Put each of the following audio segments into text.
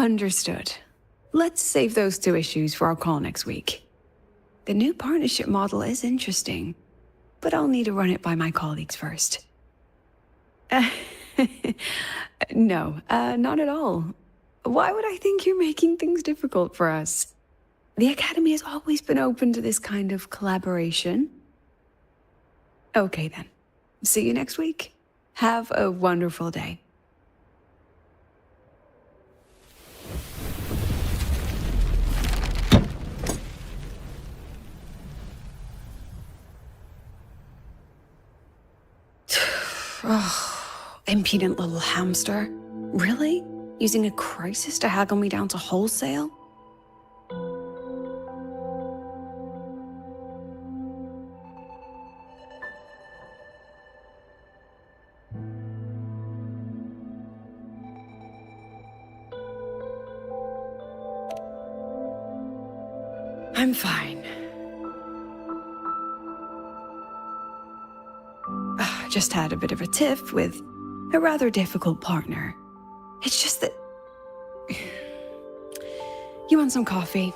Understood. Let's save those two issues for our call next week. The new partnership model is interesting, but I'll need to run it by my colleagues first. No, not at all. Why would I think you're making things difficult for us? The Academy has always been open to this kind of collaboration. Okay then. See you next week. Have a wonderful day. Oh, impudent little hamster. Really? Using a crisis to haggle me down to wholesale? I'm fine. Just had a bit of a tiff with a rather difficult partner. It's just that... You want some coffee?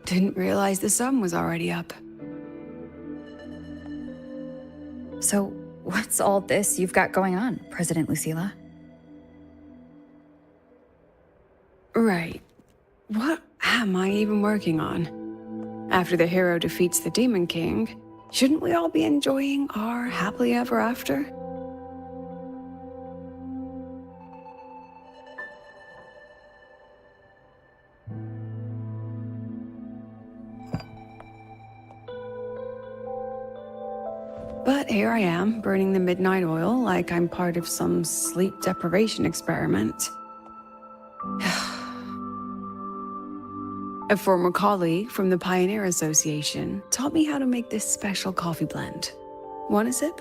Didn't realize the sun was already up. So, what's all this you've got going on, President Lucilla? Right. What am I even working on? After the hero defeats the Demon King, shouldn't we all be enjoying our happily ever after? But here I am, burning the midnight oil like I'm part of some sleep deprivation experiment. A former colleague from the Pioneer Association taught me how to make this special coffee blend. Want a sip?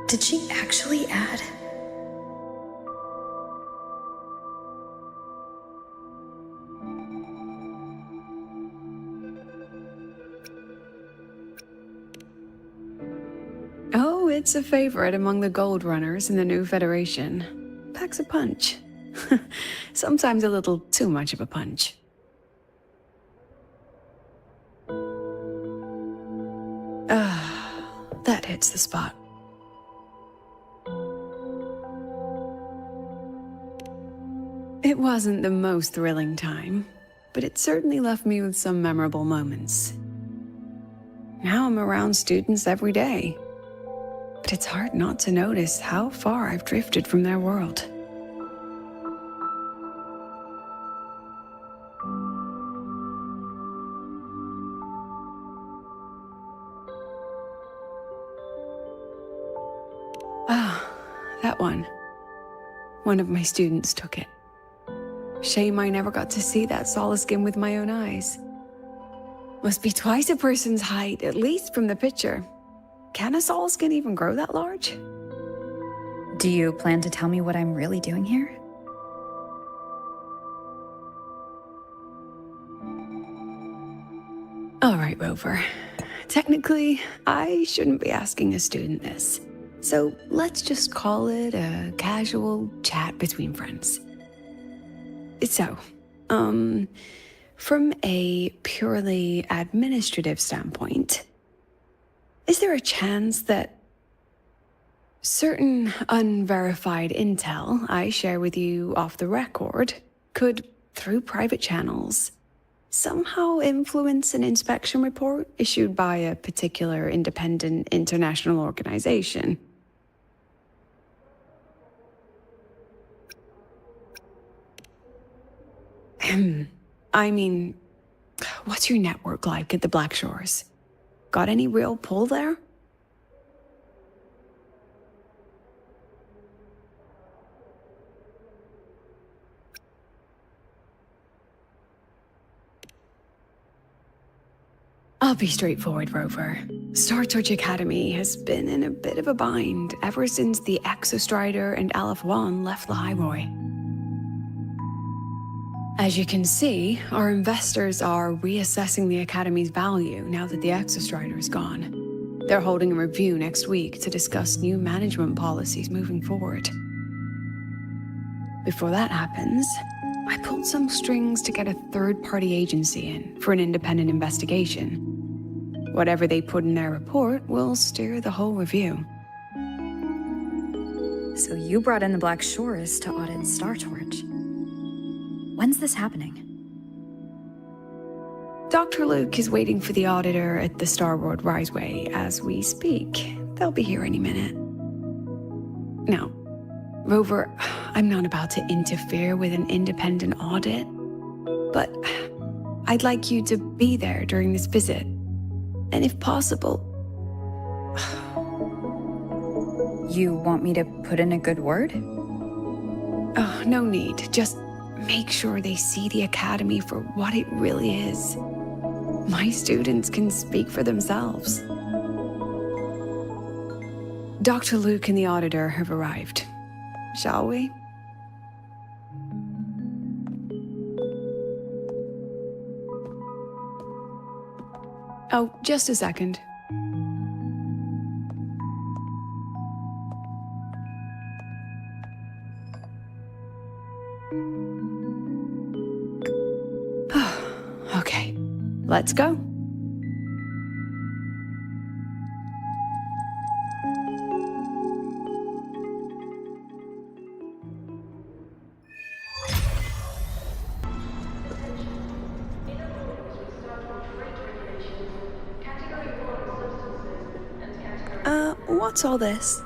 Did she actually add? Oh, it's a favorite among the gold runners in the new Federation. Packs a punch. Sometimes a little too much of a punch. That hits the spot. It wasn't the most thrilling time, but it certainly left me with some memorable moments. Now I'm around students every day, but it's hard not to notice how far I've drifted from their world. That one. One of my students took it. Shame I never got to see that solace skin with my own eyes. Must be twice a person's height, at least from the picture. Can a solace skin even grow that large? Do you plan to tell me what I'm really doing here? All right, Rover. Technically, I shouldn't be asking a student this. So let's just call it a casual chat between friends. So, from a purely administrative standpoint, is there a chance that certain unverified intel I share with you off the record could, through private channels, somehow influence an inspection report issued by a particular independent international organization? I mean, what's your network like at the Black Shores? Got any real pull there? I'll be straightforward, Rover. Star Torch Academy has been in a bit of a bind ever since the Exostrider and Aleph One left the Highroy. As you can see, our investors are reassessing the Academy's value now that the Exostrider is gone. They're holding a review next week to discuss new management policies moving forward. Before that happens, I pulled some strings to get a third-party agency in for an independent investigation. Whatever they put in their report will steer the whole review. So you brought in the Black Shores to audit Star Torch. When's this happening? Dr. Luke is waiting for the auditor at the Starboard Riseway as we speak. They'll be here any minute. Now, Rover, I'm not about to interfere with an independent audit, but I'd like you to be there during this visit. And if possible... You want me to put in a good word? Oh, no need. Just make sure they see the Academy for what it really is. My students can speak for themselves. Dr. Luke and the auditor have arrived. Shall we? Oh, just a second. Okay, let's go. What's all this?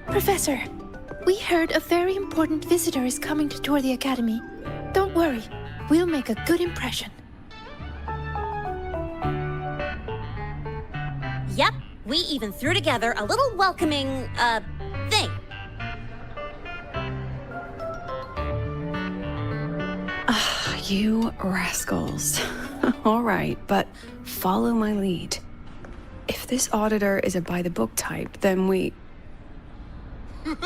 Professor, we heard a very important visitor is coming to tour the Academy. Don't worry, we'll make a good impression. Yep, we even threw together a little welcoming, thing. You rascals. All right, but follow my lead. If this auditor is a by-the-book type, then we... Woo!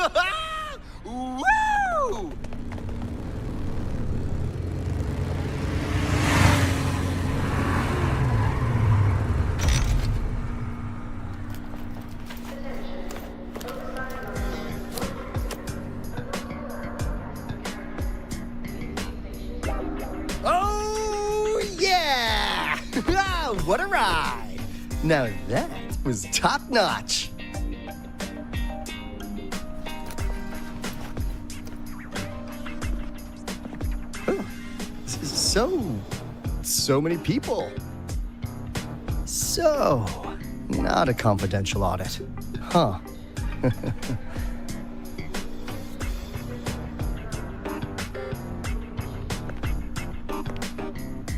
Oh, yeah! What a ride! Now that was top-notch. So many people. So, not a confidential audit. Huh.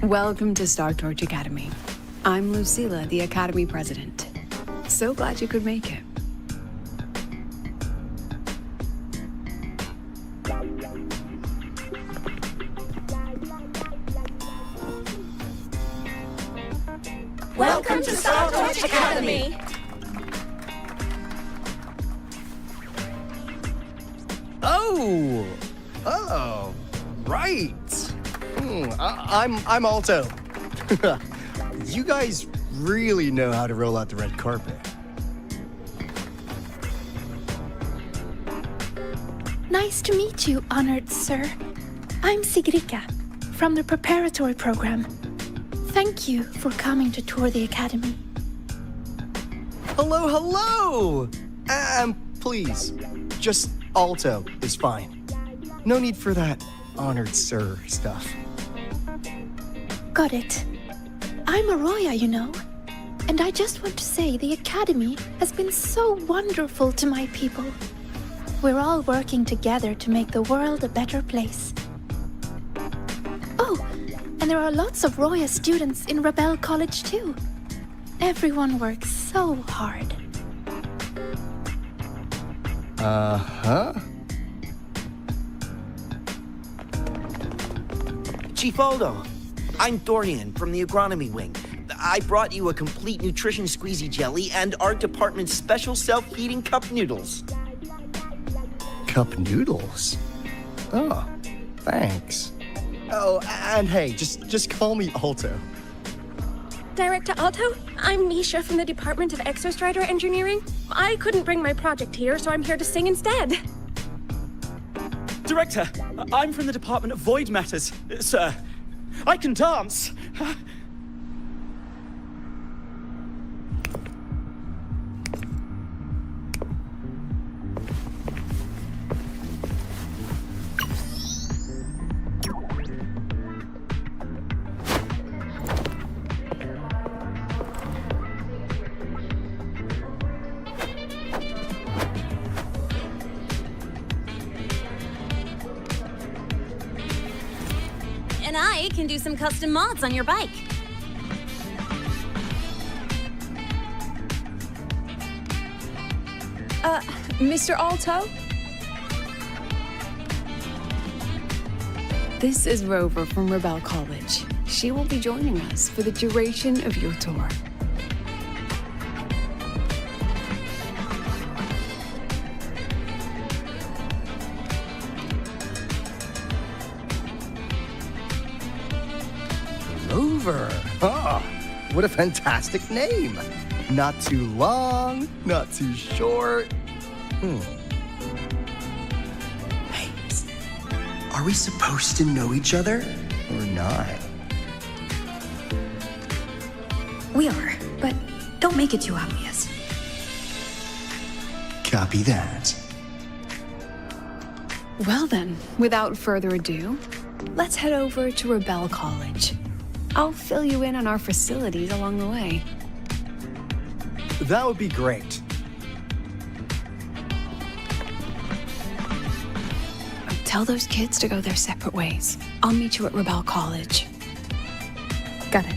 Welcome to Star Torch Academy. I'm Lucilla, the Academy President. So glad you could make it. Welcome to Star Torch Academy! Oh, right. I'm Alto. You guys really know how to roll out the red carpet. Nice to meet you, honored sir. I'm Sigrika, from the preparatory program. Thank you for coming to tour the Academy. Hello! Please, just Alto is fine. No need for that honored sir stuff. Got it. I'm Arroya, you know. And I just want to say the Academy has been so wonderful to my people. We're all working together to make the world a better place. Oh, and there are lots of Roya students in Rebel College too. Everyone works so hard. Uh-huh. Chief Aldo, I'm Dorian from the Agronomy Wing. I brought you a complete nutrition squeezy jelly and our department's special self-heating cup noodles. Cup noodles? Oh, thanks. Oh, and hey, just call me Alto. Director Alto, I'm Nisha from the Department of Exostrider Engineering. I couldn't bring my project here, so I'm here to sing instead. Director, I'm from the Department of Void Matters, sir. I can dance. And I can do some custom mods on your bike. Mr. Alto? This is Rover from Rebel College. She will be joining us for the duration of your tour. Rover. Oh, what a fantastic name. Not too long, not too short. Wait, are we supposed to know each other or not? We are, but don't make it too obvious. Copy that. Well then, without further ado, let's head over to Rebel College. I'll fill you in on our facilities along the way. That would be great. Tell those kids to go their separate ways. I'll meet you at Rebel College. Got it.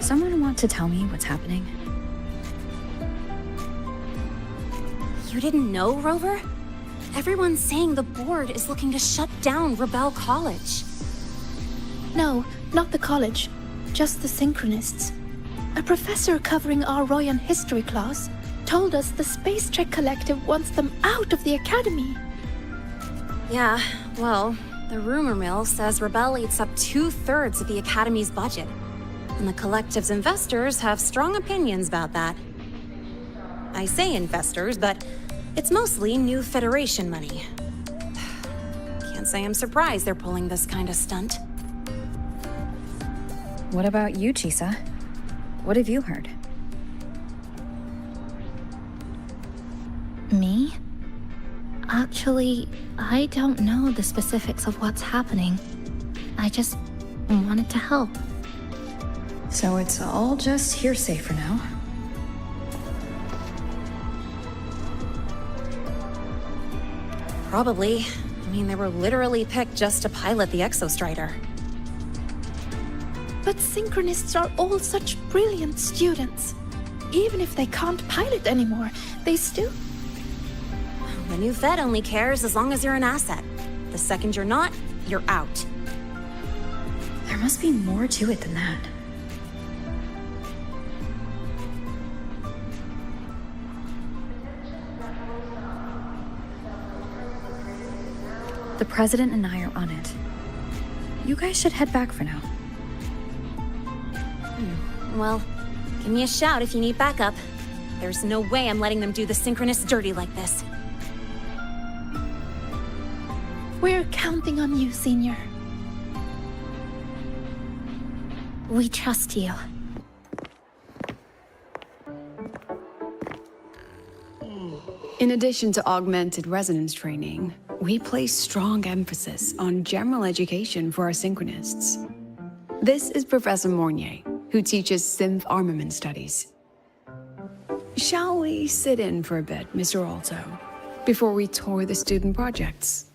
Someone want to tell me what's happening? You didn't know, Rover? Everyone's saying the board is looking to shut down Rebel College. No, not the college. Just the Synchronists. A professor covering our Royan history class told us the Space Trek Collective wants them out of the Academy. Yeah, well, the rumor mill says Rebel eats up 2/3 of the Academy's budget. And the Collective's investors have strong opinions about that. I say investors, but it's mostly new Federation money. Can't say I'm surprised they're pulling this kind of stunt. What about you, Chisa? What have you heard? Me? Actually, I don't know the specifics of what's happening. I just wanted to help. So it's all just hearsay for now. Probably. I mean, they were literally picked just to pilot the Exostrider. But Synchronists are all such brilliant students. Even if they can't pilot anymore, they still... The new Fed only cares as long as you're an asset. The second you're not, you're out. There must be more to it than that. The President and I are on it. You guys should head back for now. Well, give me a shout if you need backup. There's no way I'm letting them do the Synchronists dirty like this. We're counting on you, Senior. We trust you. In addition to augmented resonance training, we place strong emphasis on general education for our synchronists. This is Professor Mornier, who teaches synth armament studies. Shall we sit in for a bit, Mr. Alto, before we tour the student projects?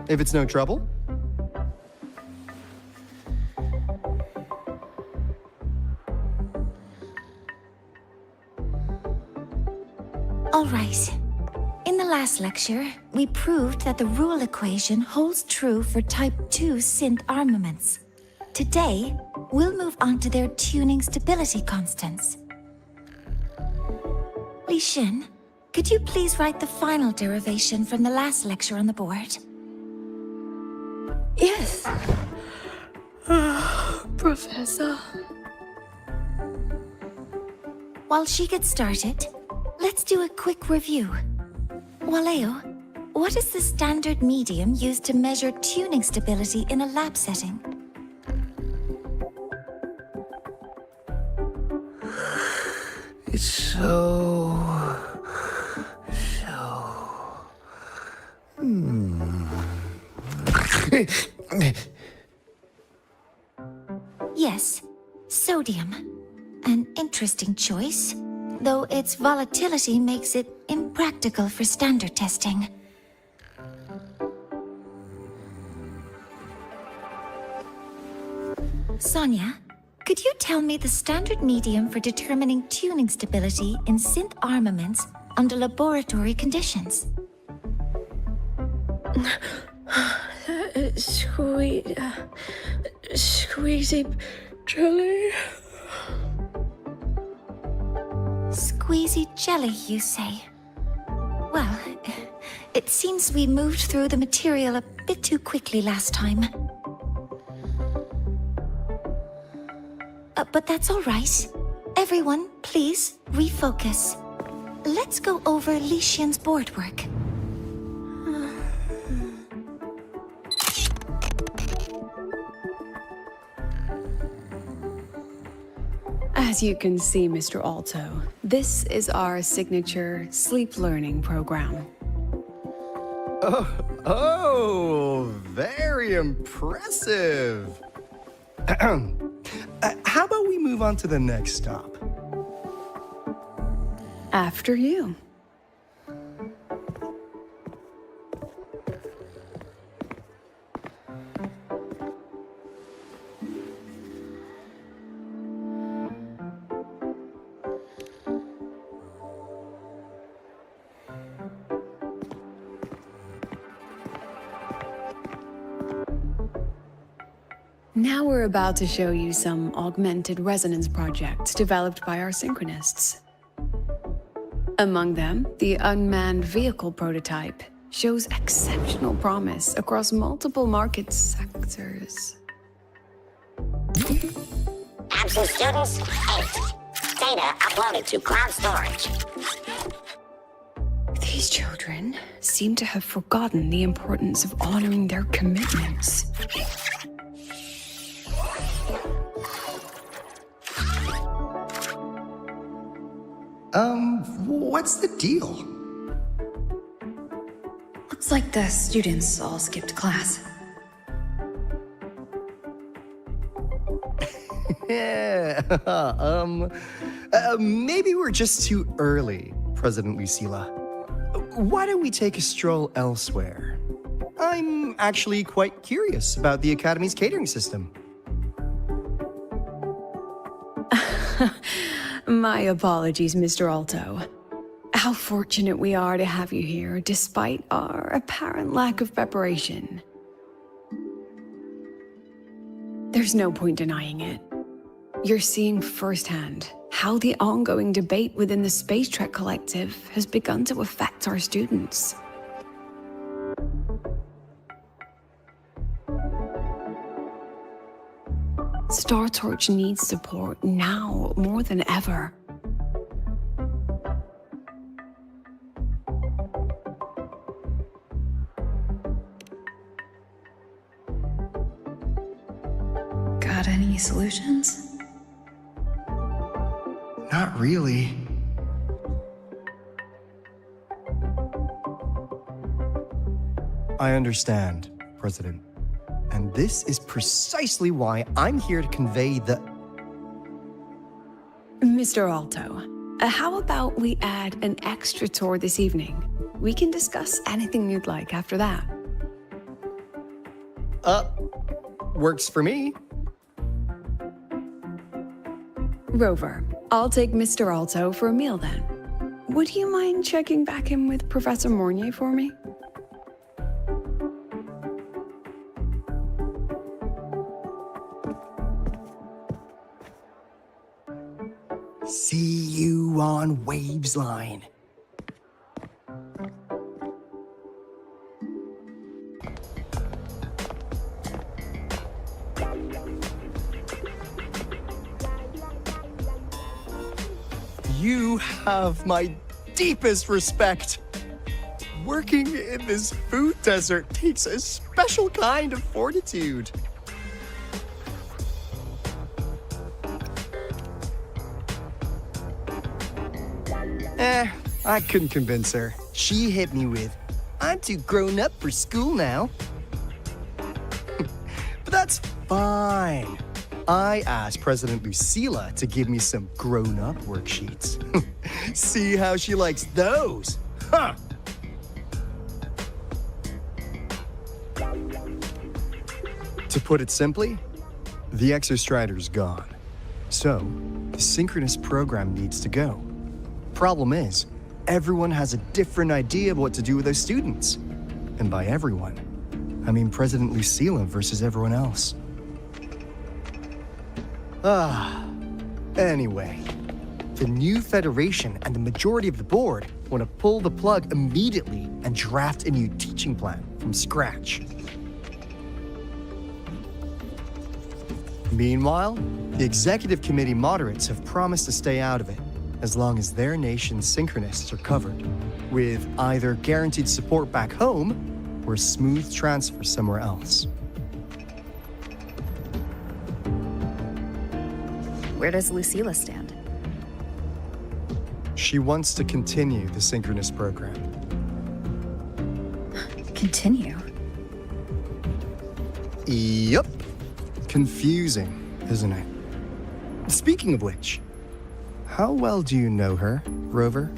If it's no trouble. All right. In the last lecture, we proved that the rule equation holds true for Type 2 synth armaments. Today, we'll move on to their tuning stability constants. Li Xin, could you please write the final derivation from the last lecture on the board? Yes. Professor. While she gets started, let's do a quick review. Waleo, what is the standard medium used to measure tuning stability in a lab setting? It's so... Yes, sodium. An interesting choice, though its volatility makes it impractical for standard testing. Sonia, could you tell me the standard medium for determining tuning stability in synth armaments under laboratory conditions? Squeezy jelly. Squeezy jelly, you say? Well, it seems we moved through the material a bit too quickly last time. But that's all right. Everyone, please, refocus. Let's go over Li Xian's board work. As you can see, Mr. Alto, this is our signature sleep learning program. Oh, very impressive. How about we move on to the next stop? After you. Now we're about to show you some augmented resonance projects developed by our synchronists. Among them, the unmanned vehicle prototype shows exceptional promise across multiple market sectors. Absent students, 8. Data uploaded to cloud storage. These children seem to have forgotten the importance of honoring their commitments. What's the deal? Looks like the students all skipped class. Yeah, maybe we're just too early, President Lucilla. Why don't we take a stroll elsewhere? I'm actually quite curious about the Academy's catering system. My apologies, Mr. Alto. How fortunate we are to have you here, despite our apparent lack of preparation. There's no point denying it. You're seeing firsthand how the ongoing debate within the Space Trek Collective has begun to affect our students. Star Torch needs support now more than ever. Got any solutions? Not really. I understand, President. And this is precisely why I'm here to convey the... Mr. Alto, how about we add an extra tour this evening? We can discuss anything you'd like after that. Works for me. Rover, I'll take Mr. Alto for a meal then. Would you mind checking back in with Professor Mornier for me? See you on Waves Line. You have my deepest respect. Working in this food desert takes a special kind of fortitude. I couldn't convince her. She hit me with, "I'm too grown up for school now." But that's fine. I asked President Lucilla to give me some grown-up worksheets. See how she likes those, huh? To put it simply, the Exostrider's gone. So, the synchronous program needs to go. Problem is, everyone has a different idea of what to do with those students. And by everyone, I mean President Lucilla versus everyone else. Anyway, the new Federation and the majority of the board want to pull the plug immediately and draft a new teaching plan from scratch. Meanwhile, the executive committee moderates have promised to stay out of it, as long as their nation's synchronists are covered, with either guaranteed support back home or a smooth transfer somewhere else. Where does Lucilla stand? She wants to continue the synchronous program. Continue? Yup. Confusing, isn't it? Speaking of which, how well do you know her, Rover?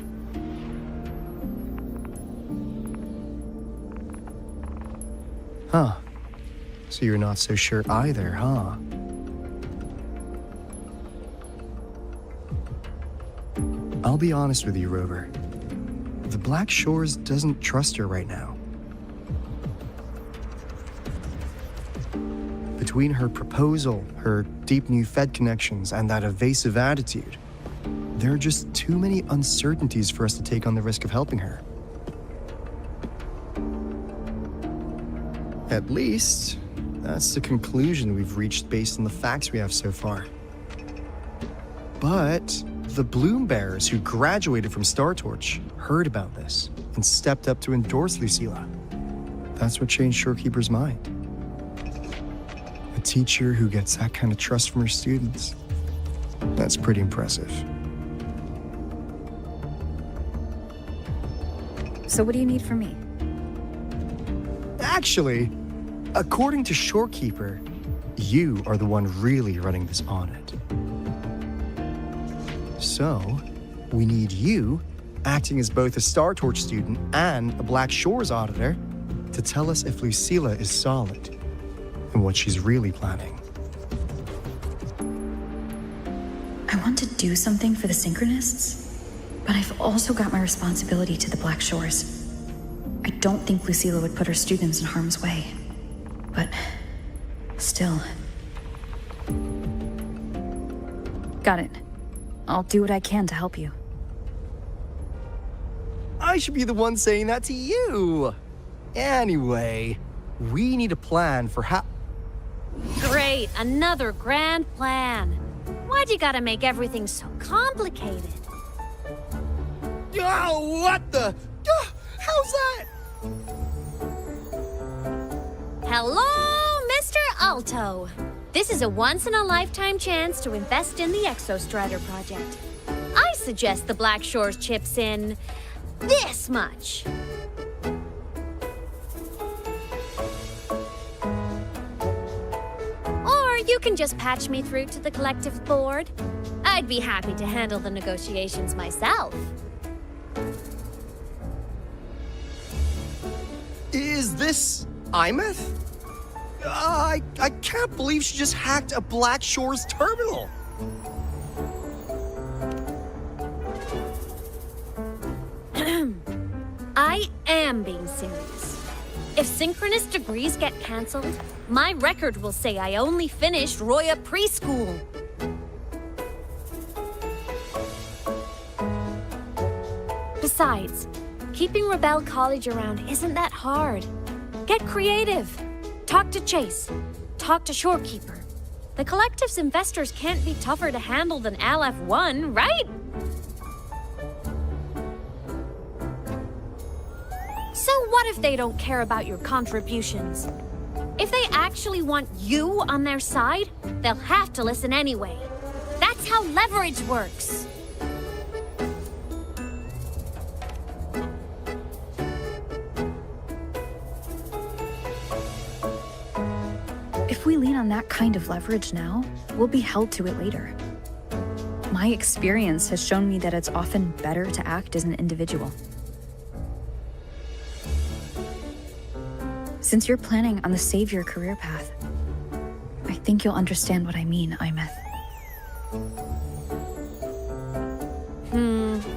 Huh. So you're not so sure either, huh? I'll be honest with you, Rover. The Black Shores doesn't trust her right now. Between her proposal, her deep new Fed connections, and that evasive attitude, there are just too many uncertainties for us to take on the risk of helping her. At least, that's the conclusion we've reached based on the facts we have so far. But the Bloom Bearers who graduated from Star Torch heard about this and stepped up to endorse Lucilla. That's what changed Shorekeeper's mind. A teacher who gets that kind of trust from her students. That's pretty impressive. So what do you need from me? Actually, according to Shorekeeper, you are the one really running this audit. So, we need you, acting as both a Star Torch student and a Black Shores auditor, to tell us if Lucilla is solid and what she's really planning. I want to do something for the Synchronists, but I've also got my responsibility to the Black Shores. I don't think Lucilla would put her students in harm's way, but still. Got it. I'll do what I can to help you. I should be the one saying that to you. Anyway, we need a plan for how... Great, another grand plan. Why'd you gotta make everything so complicated? Oh, what the... how's that? Hello, Mr. Alto. This is a once-in-a-lifetime chance to invest in the Exostrider project. I suggest the Black Shores chips in this much. Or you can just patch me through to the collective board. I'd be happy to handle the negotiations myself. Is this Imeth? I can't believe she just hacked a Black Shores terminal. I am being serious. If synchronous degrees get cancelled, my record will say I only finished Roya preschool. Besides, keeping Rebel College around isn't that hard. Get creative. Talk to Chase. Talk to Shorekeeper. The collective's investors can't be tougher to handle than LF1, right? So what if they don't care about your contributions? If they actually want you on their side, they'll have to listen anyway. That's how leverage works. If we lean on that kind of leverage now, we'll be held to it later. My experience has shown me that it's often better to act as an individual. Since you're planning on the savior career path, I think you'll understand what I mean, Imeth.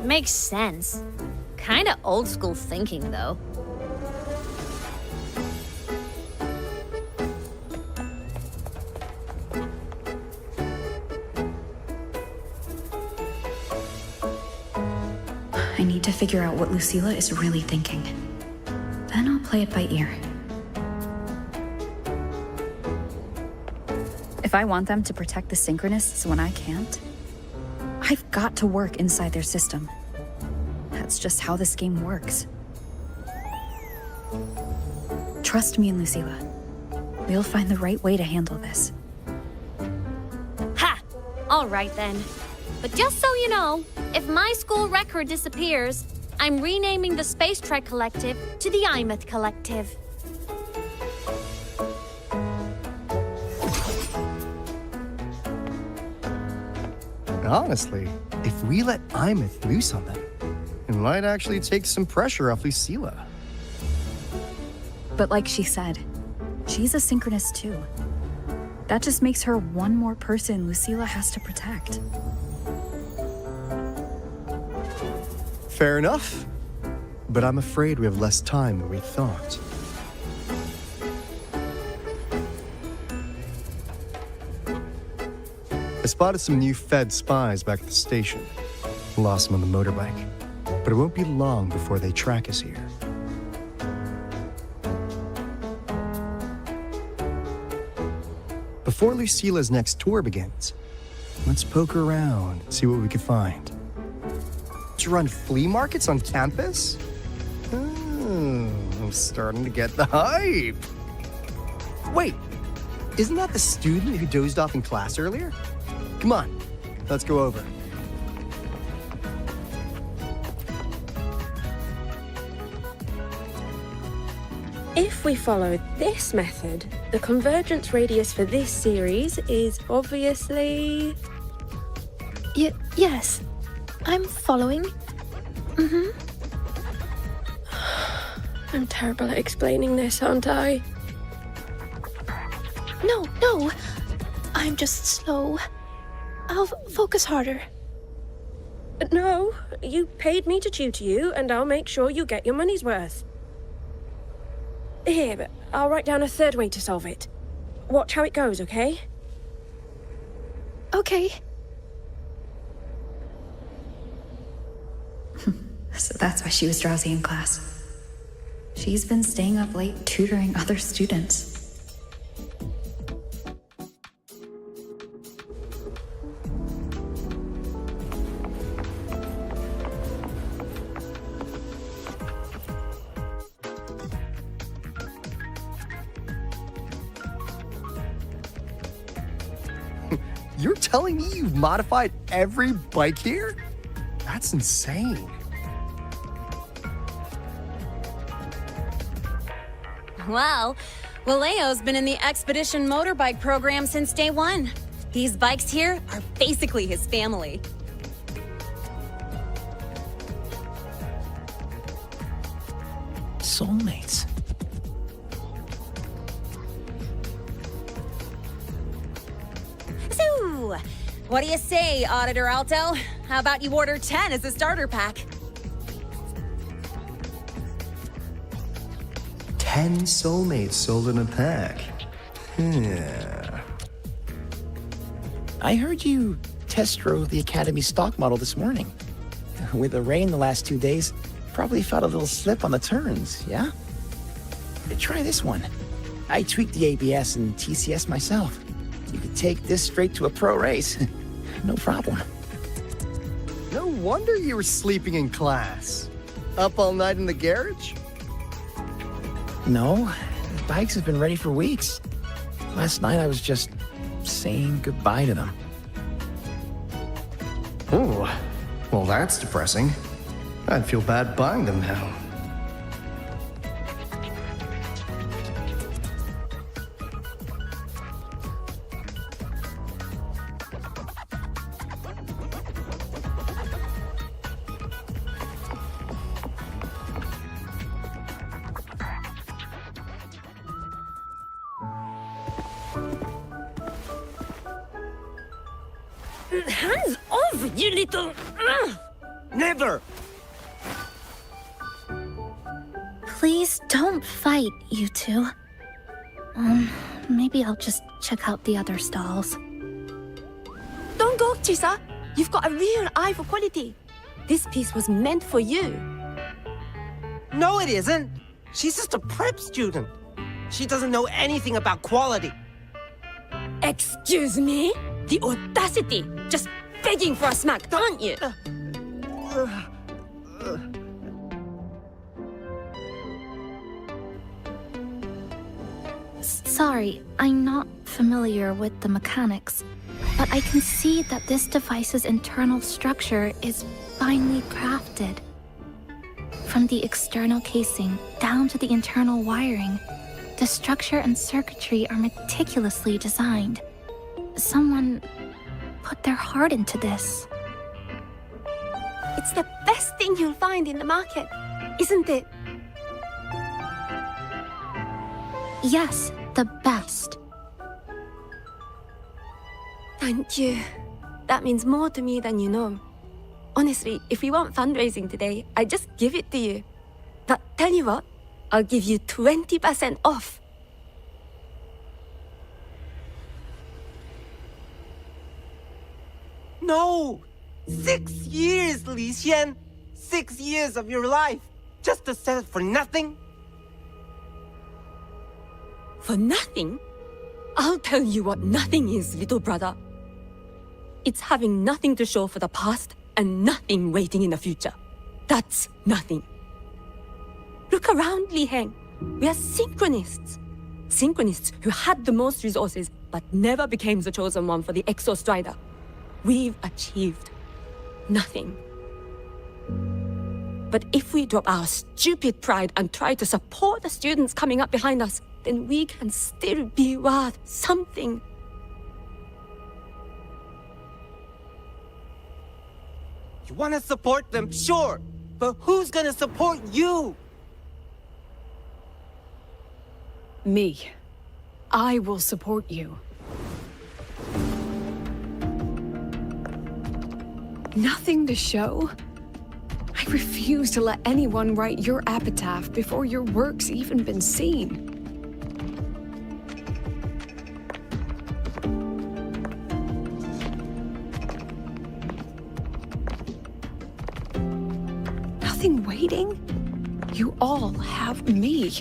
Makes sense. Kinda old school thinking, though. I need to figure out what Lucilla is really thinking. Then I'll play it by ear. If I want them to protect the Synchronists when I can't, I've got to work inside their system. That's just how this game works. Trust me and Lucilla. We'll find the right way to handle this. Ha! All right then. But just so you know, if my school record disappears, I'm renaming the Space Trek Collective to the Imeth Collective. Honestly, if we let Imeth loose on them, it might actually take some pressure off Lucilla. But like she said, she's a synchronist too. That just makes her one more person Lucilla has to protect. Fair enough, but I'm afraid we have less time than we thought. I spotted some new Fed spies back at the station. Lost them on the motorbike, but it won't be long before they track us here. Before Lucilla's next tour begins, let's poke around and see what we can find. To run flea markets on campus? Oh, I'm starting to get the hype. Wait, isn't that the student who dozed off in class earlier? Come on, let's go over. If we follow this method, the convergence radius for this series is obviously... Yes. I'm following. I'm terrible at explaining this, aren't I? No. I'm just slow. I'll focus harder. No, you paid me to tutor you, and I'll make sure you get your money's worth. Here, I'll write down a third way to solve it. Watch how it goes, okay? Okay. So that's why she was drowsy in class. She's been staying up late tutoring other students. You're telling me you've modified every bike here? That's insane. Well, Valeo's been in the Expedition motorbike program since day one. These bikes here are basically his family. Soulmates. So, what do you say, Auditor Alto? How about you order 10 as a starter pack? 10 soulmates sold in a pack. Yeah. I heard you test drove the Academy stock model this morning. With the rain the last 2 days, probably felt a little slip on the turns, yeah? Try this one. I tweaked the ABS and TCS myself. You could take this straight to a pro race. No problem. No wonder you were sleeping in class. Up all night in the garage? No, the bikes have been ready for weeks. Last night I was just saying goodbye to them. Oh, well that's depressing. I'd feel bad buying them now. Hands off, you little... Never! Please don't fight, you two. Maybe I'll just check out the other stalls. Don't go, Chisa. You've got a real eye for quality. This piece was meant for you. No, it isn't. She's just a prep student. She doesn't know anything about quality. Excuse me? The audacity! Just begging for a smack, aren't you? Sorry, I'm not familiar with the mechanics, but I can see that this device's internal structure is finely crafted. From the external casing down to the internal wiring, the structure and circuitry are meticulously designed. Someone put their heart into this. It's the best thing you'll find in the market, isn't it? Yes, the best. Thank you. That means more to me than you know. Honestly, if we weren't fundraising today, I'd just give it to you. But tell you what, I'll give you 20% off. No! 6 years, Li Xian! 6 years of your life! Just to sell it for nothing? For nothing? I'll tell you what nothing is, little brother. It's having nothing to show for the past and nothing waiting in the future. That's nothing. Look around, Li Heng. We are synchronists. Synchronists who had the most resources but never became the chosen one for the Exostrider. We've achieved nothing. But if we drop our stupid pride and try to support the students coming up behind us, then we can still be worth something. You want to support them, sure. But who's gonna support you? Me. I will support you. Nothing to show? I refuse to let anyone write your epitaph before your work's even been seen. Nothing waiting? You all have me.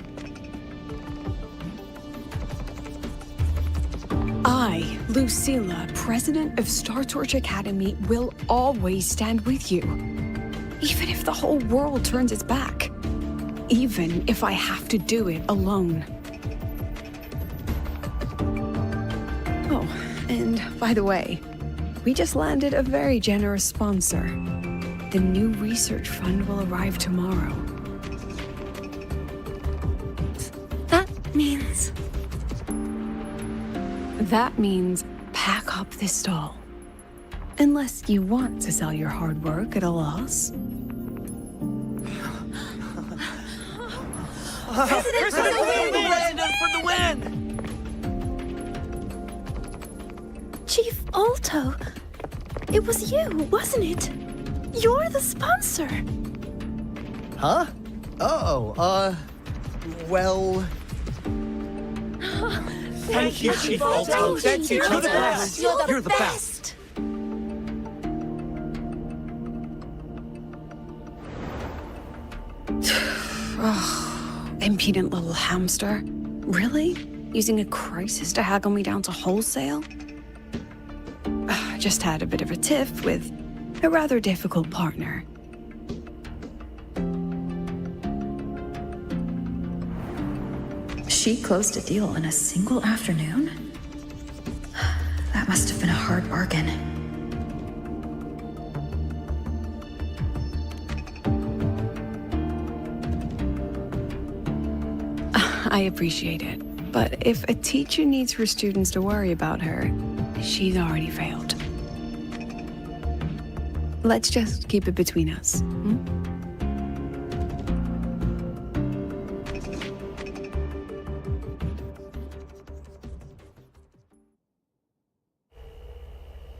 I, Lucilla, president of Star Torch Academy, will always stand with you. Even if the whole world turns its back. Even if I have to do it alone. Oh, and by the way, We just landed a very generous sponsor. The new research fund will arrive tomorrow. That means... That means pack up this stall. Unless you want to sell your hard work at a loss. President for the win! Chief Alto, it was you, wasn't it? You're the sponsor. Huh? Oh, well... Thank you, Chief Alto. Thank you, You're the best. You're the best. Impudent little hamster. Really? Using a crisis to haggle me down to wholesale? Just had a bit of a tiff with a rather difficult partner. She closed a deal in a single afternoon? That must have been a hard bargain. I appreciate it, but if a teacher needs her students to worry about her, she's already failed. Let's just keep it between us.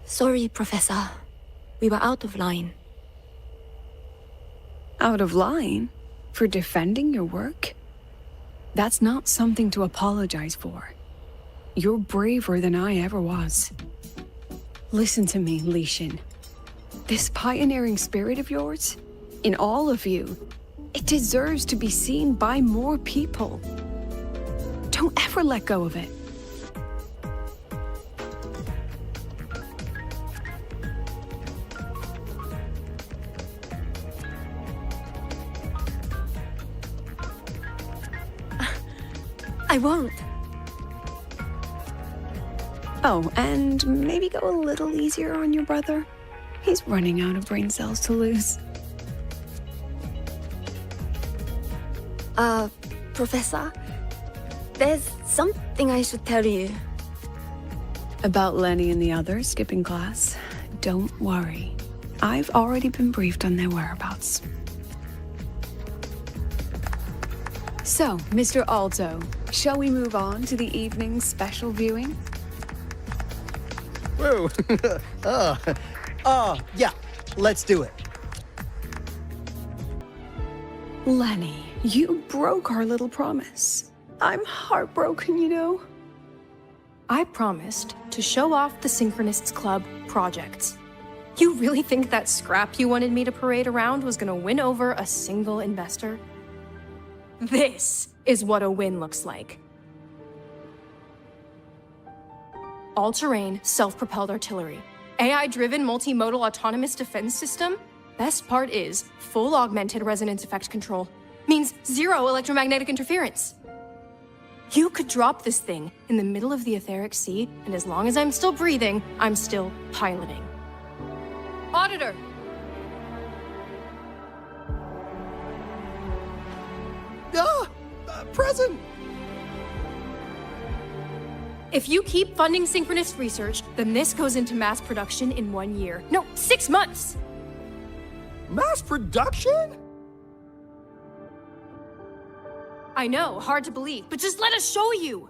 Sorry, Professor. We were out of line. Out of line? For defending your work? That's not something to apologize for. You're braver than I ever was. Listen to me, Lishin. This pioneering spirit of yours, in all of you, it deserves to be seen by more people. Don't ever let go of it. I won't. Oh, and maybe go a little easier on your brother. He's running out of brain cells to lose. Professor, there's something I should tell you. About Lenny and the others skipping class? Don't worry. I've already been briefed on their whereabouts. So, Mr. Alto, shall we move on to the evening's special viewing? Whoa. Yeah, let's do it. Lenny, you broke our little promise. I'm heartbroken, you know. I promised to show off the Synchronists Club projects. You really think that scrap you wanted me to parade around was gonna win over a single investor? This is what a win looks like. All-terrain, self-propelled artillery. AI-driven multimodal autonomous defense system? Best part is, full augmented resonance effect control. Means zero electromagnetic interference. You could drop this thing in the middle of the etheric sea, and as long as I'm still breathing, I'm still piloting. Auditor! Present! If you keep funding synchronous research, then this goes into mass production in 1 year. No, 6 months! Mass production? I know, hard to believe, but just let us show you!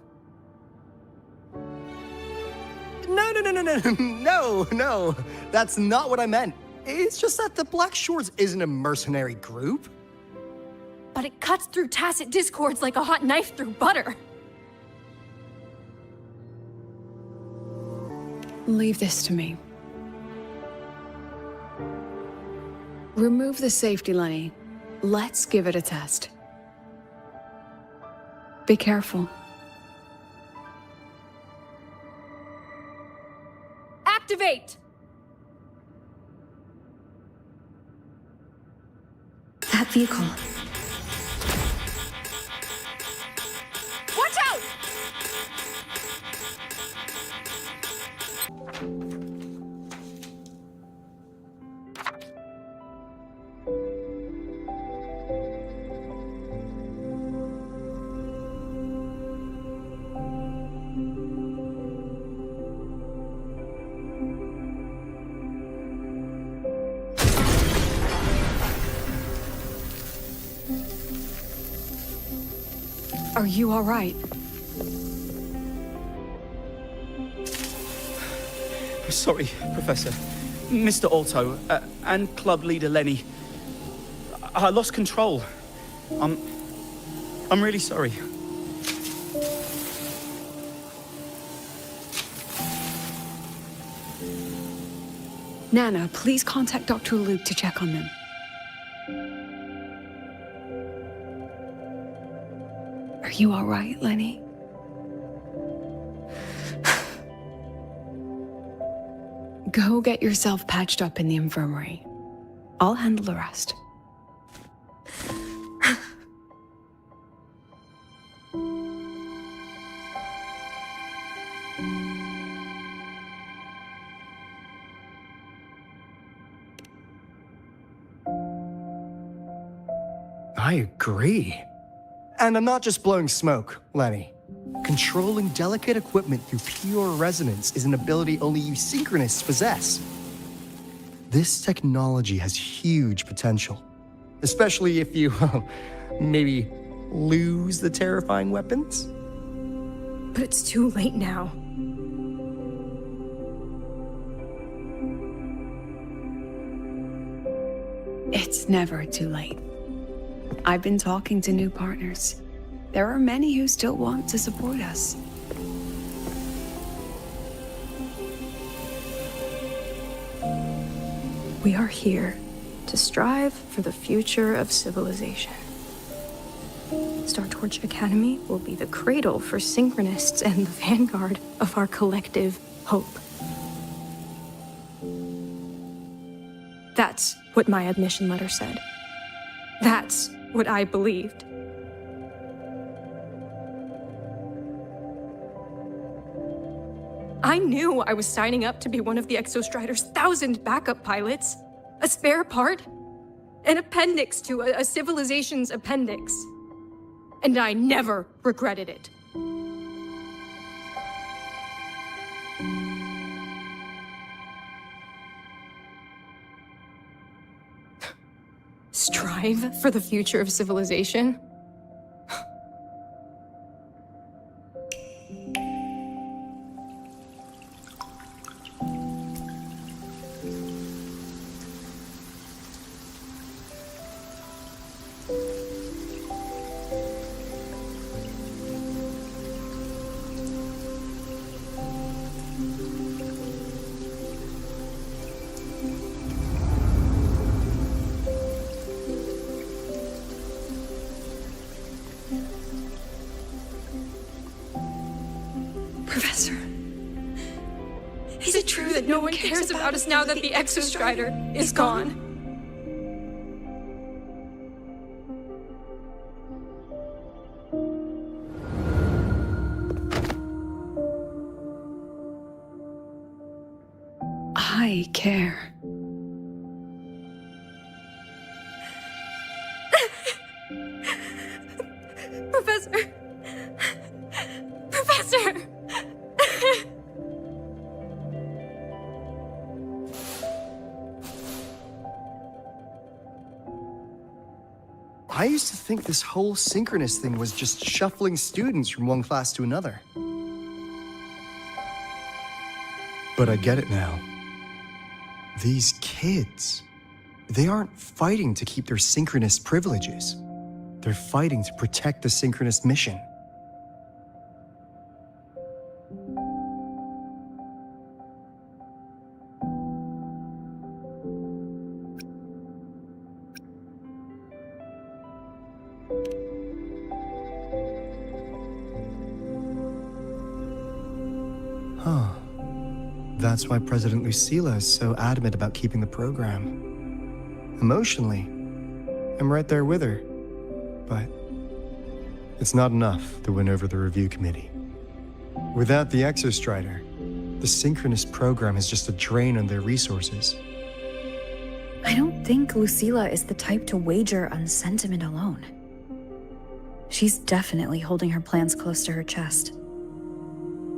No. That's not what I meant. It's just that the Black Shores isn't a mercenary group. But it cuts through tacit discords like a hot knife through butter. Leave this to me. Remove the safety, Lenny. Let's give it a test. Be careful. Activate! That vehicle. Watch out! Are you all right? Sorry, Professor. Mr. Alto, and club leader Lenny. I lost control. I'm really sorry. Nana, please contact Dr. Luke to check on them. Are you all right, Lenny? Go get yourself patched up in the infirmary. I'll handle the rest. I agree. And I'm not just blowing smoke, Lenny. Controlling delicate equipment through pure resonance is an ability only you synchronists possess. This technology has huge potential, especially if you, maybe lose the terrifying weapons. But it's too late now. It's never too late. I've been talking to new partners. There are many who still want to support us. We are here to strive for the future of civilization. Startorch Academy will be the cradle for synchronists and the vanguard of our collective hope. That's what my admission letter said. That's what I believed. I knew I was signing up to be one of the Exostrider's 1,000 backup pilots, a spare part, an appendix to a civilization's appendix. And I never regretted it. Strive for the future of civilization? Professor, is it true that no one cares about us now that the Exostrider is gone? I care. Professor! Professor! I used to think this whole synchronous thing was just shuffling students from one class to another. But I get it now. These kids, they aren't fighting to keep their synchronous privileges. They're fighting to protect the synchronous mission. Huh. That's why President Lucilla is so adamant about keeping the program. Emotionally, I'm right there with her. But it's not enough to win over the review committee. Without the Exostrider, the synchronous program is just a drain on their resources. I don't think Lucilla is the type to wager on sentiment alone. She's definitely holding her plans close to her chest.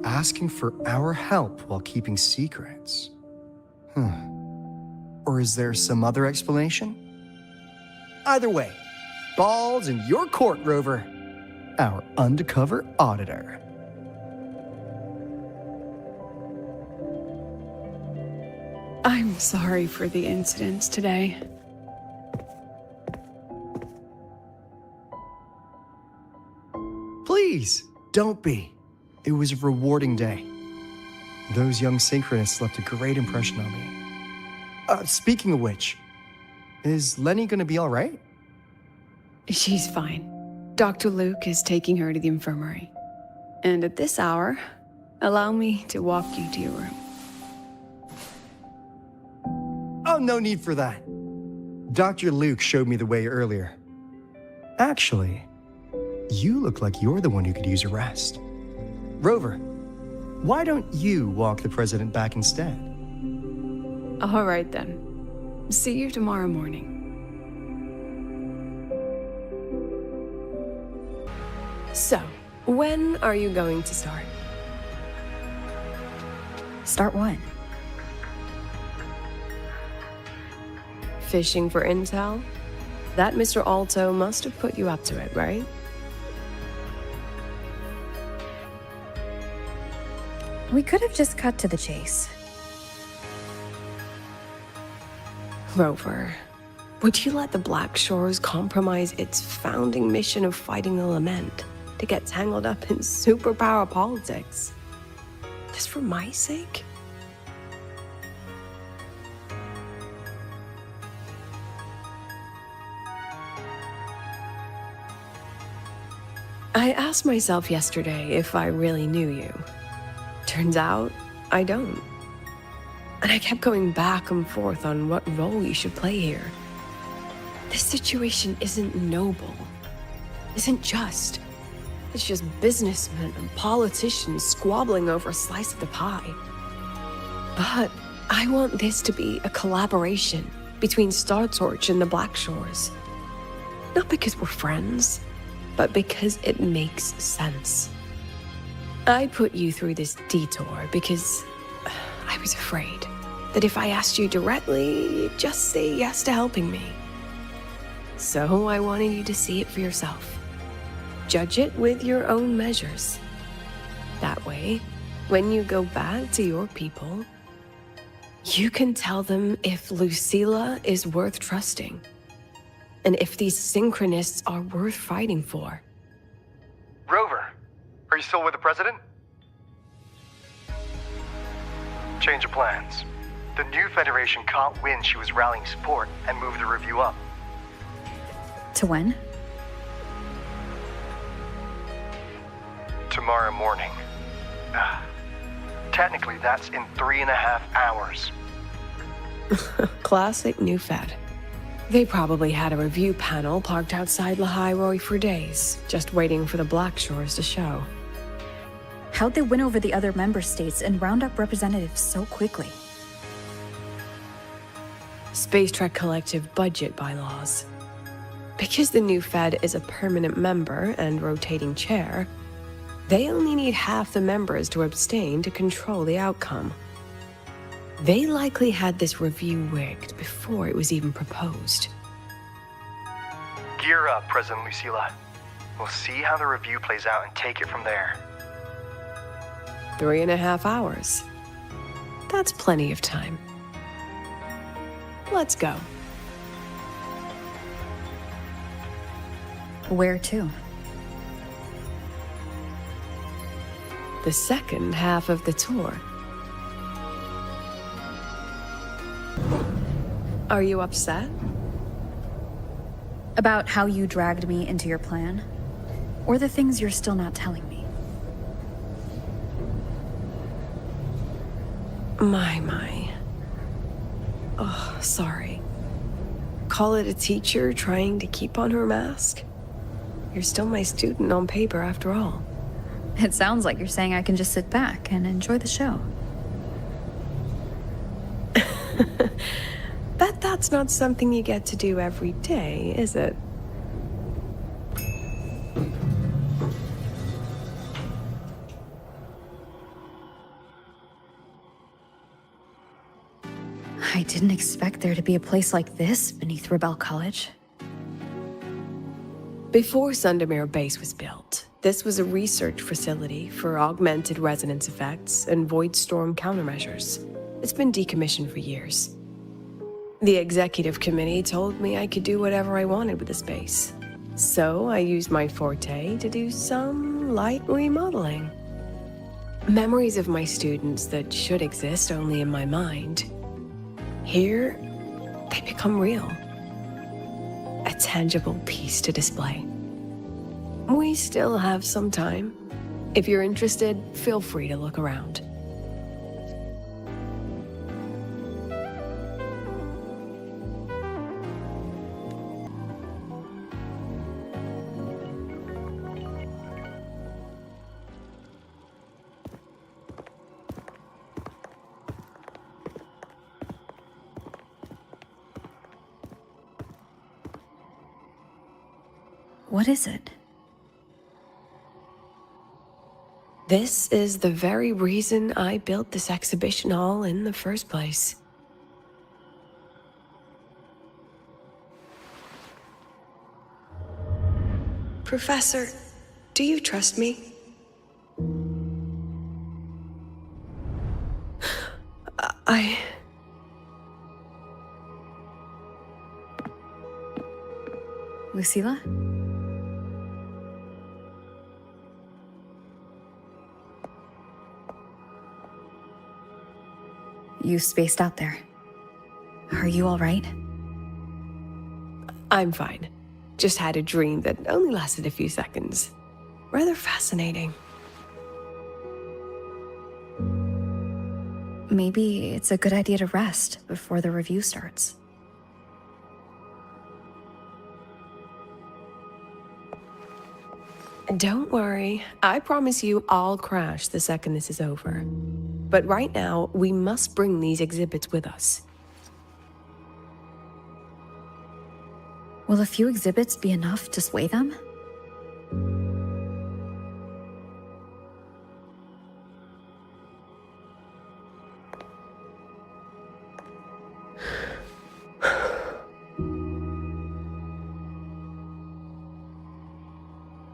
Asking for our help while keeping secrets. Or is there some other explanation? Either way, ball's in your court, Rover. our undercover auditor. I'm sorry for the incidents today. Please, don't be. It was a rewarding day. Those young synchronists left a great impression on me. Speaking of which, is Lenny gonna be all right? She's fine. Dr. Luke is taking her to the infirmary. And at this hour, allow me to walk you to your room. Oh, no need for that. Dr. Luke showed me the way earlier. Actually, you look like you're the one who could use a rest. Rover, why don't you walk the president back instead? All right then. See you tomorrow morning. So, when are you going to start? Start what? Fishing for intel? That Mr. Alto must have put you up to it, right? We could have just cut to the chase. Rover, would you let the Black Shores compromise its founding mission of fighting the Lament to get tangled up in superpower politics? Just for my sake? I asked myself yesterday if I really knew you. Turns out, I don't. And I kept going back and forth on what role you should play here. This situation isn't noble, isn't just. It's just businessmen and politicians squabbling over a slice of the pie. But I want this to be a collaboration between Star Torch and the Black Shores. Not because we're friends, but because it makes sense. I put you through this detour because I was afraid that if I asked you directly, you'd just say yes to helping me. So I wanted you to see it for yourself. Judge it with your own measures. That way, when you go back to your people, you can tell them if Lucilla is worth trusting, and if these synchronists are worth fighting for. Rover, are you still with the president? Change of plans. The new Federation caught wind she was rallying support and moved the review up. To when? Tomorrow morning. Technically, that's in 3.5 hours. Classic New Fed. They probably had a review panel parked outside Lahairoi for days, just waiting for the Black Shores to show. How'd they win over the other member states and round up representatives so quickly? Space Trek Collective budget bylaws. Because the new Fed is a permanent member and rotating chair, they only need half the members to abstain to control the outcome. They likely had this review rigged before it was even proposed. Gear up, President Lucilla. We'll see how the review plays out and take it from there. 3.5 hours. That's plenty of time. Let's go. Where to? The second half of the tour. Are you upset? About how you dragged me into your plan? Or the things you're still not telling me? My. Oh, sorry. Call it a teacher trying to keep on her mask? You're still my student on paper after all. It sounds like you're saying I can just sit back and enjoy the show. Bet that's not something you get to do every day, is it? I didn't expect there to be a place like this beneath Rebel College. Before Sundermere Base was built, this was a research facility for augmented resonance effects and void storm countermeasures. It's been decommissioned for years. The executive committee told me I could do whatever I wanted with the space. So I used my forte to do some light remodeling. Memories of my students that should exist only in my mind. Here, they become real. A tangible piece to display. We still have some time. If you're interested, feel free to look around. What is it? This is the very reason I built this exhibition hall in the first place. Professor, do you trust me? Lucilla? You spaced out there. Are you all right? I'm fine. Just had a dream that only lasted a few seconds. Rather fascinating. Maybe it's a good idea to rest before the review starts. Don't worry. I promise you I'll crash the second this is over. But right now, we must bring these exhibits with us. Will a few exhibits be enough to sway them?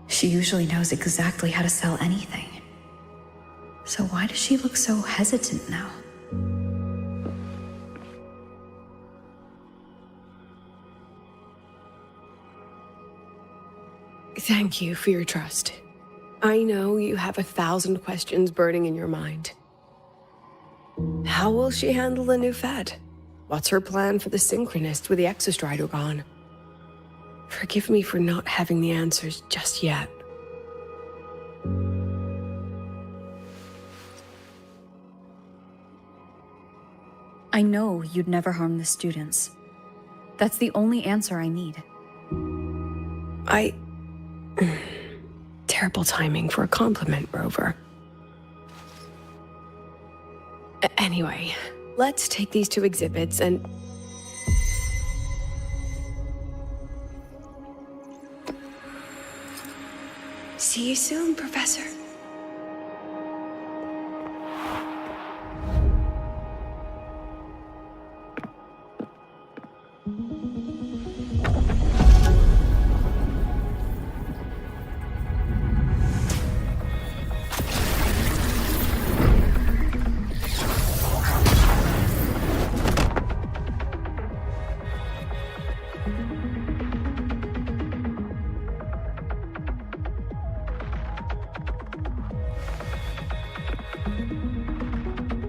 She usually knows exactly how to sell anything. So why does she look so hesitant now? Thank you for your trust. I know you have 1,000 questions burning in your mind. How will she handle the new fed? What's her plan for the Synchronists with the Exostrider gone? Forgive me for not having the answers just yet. I know you'd never harm the students. That's the only answer I need. Terrible timing for a compliment, Rover. Anyway, let's take these 2 exhibits and... See you soon, Professor.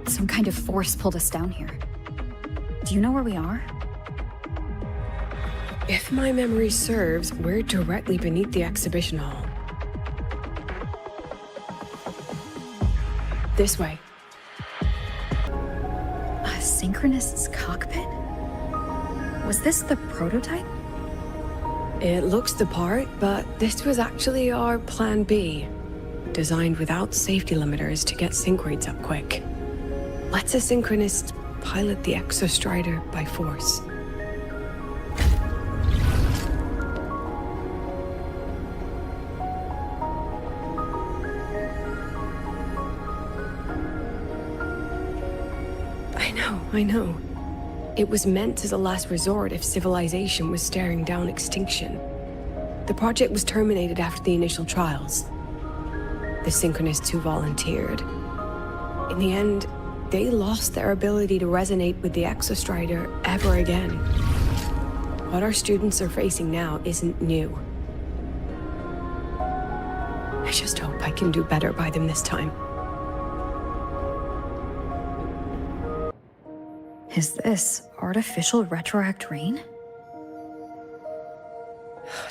Some kind of force pulled us down here. Do you know where we are? If my memory serves, we're directly beneath the exhibition hall. This way. A Synchronist's cockpit? Was this the prototype? It looks the part, but this was actually our Plan B. Designed without safety limiters to get sync rates up quick. Let's a Synchronist pilot the Exostrider by force. I know. It was meant as a last resort if civilization was staring down extinction. The project was terminated after the initial trials. The Synchronists who volunteered. In the end, they lost their ability to resonate with the Exostrider ever again. What our students are facing now isn't new. I just hope I can do better by them this time. Is this artificial retroact rain?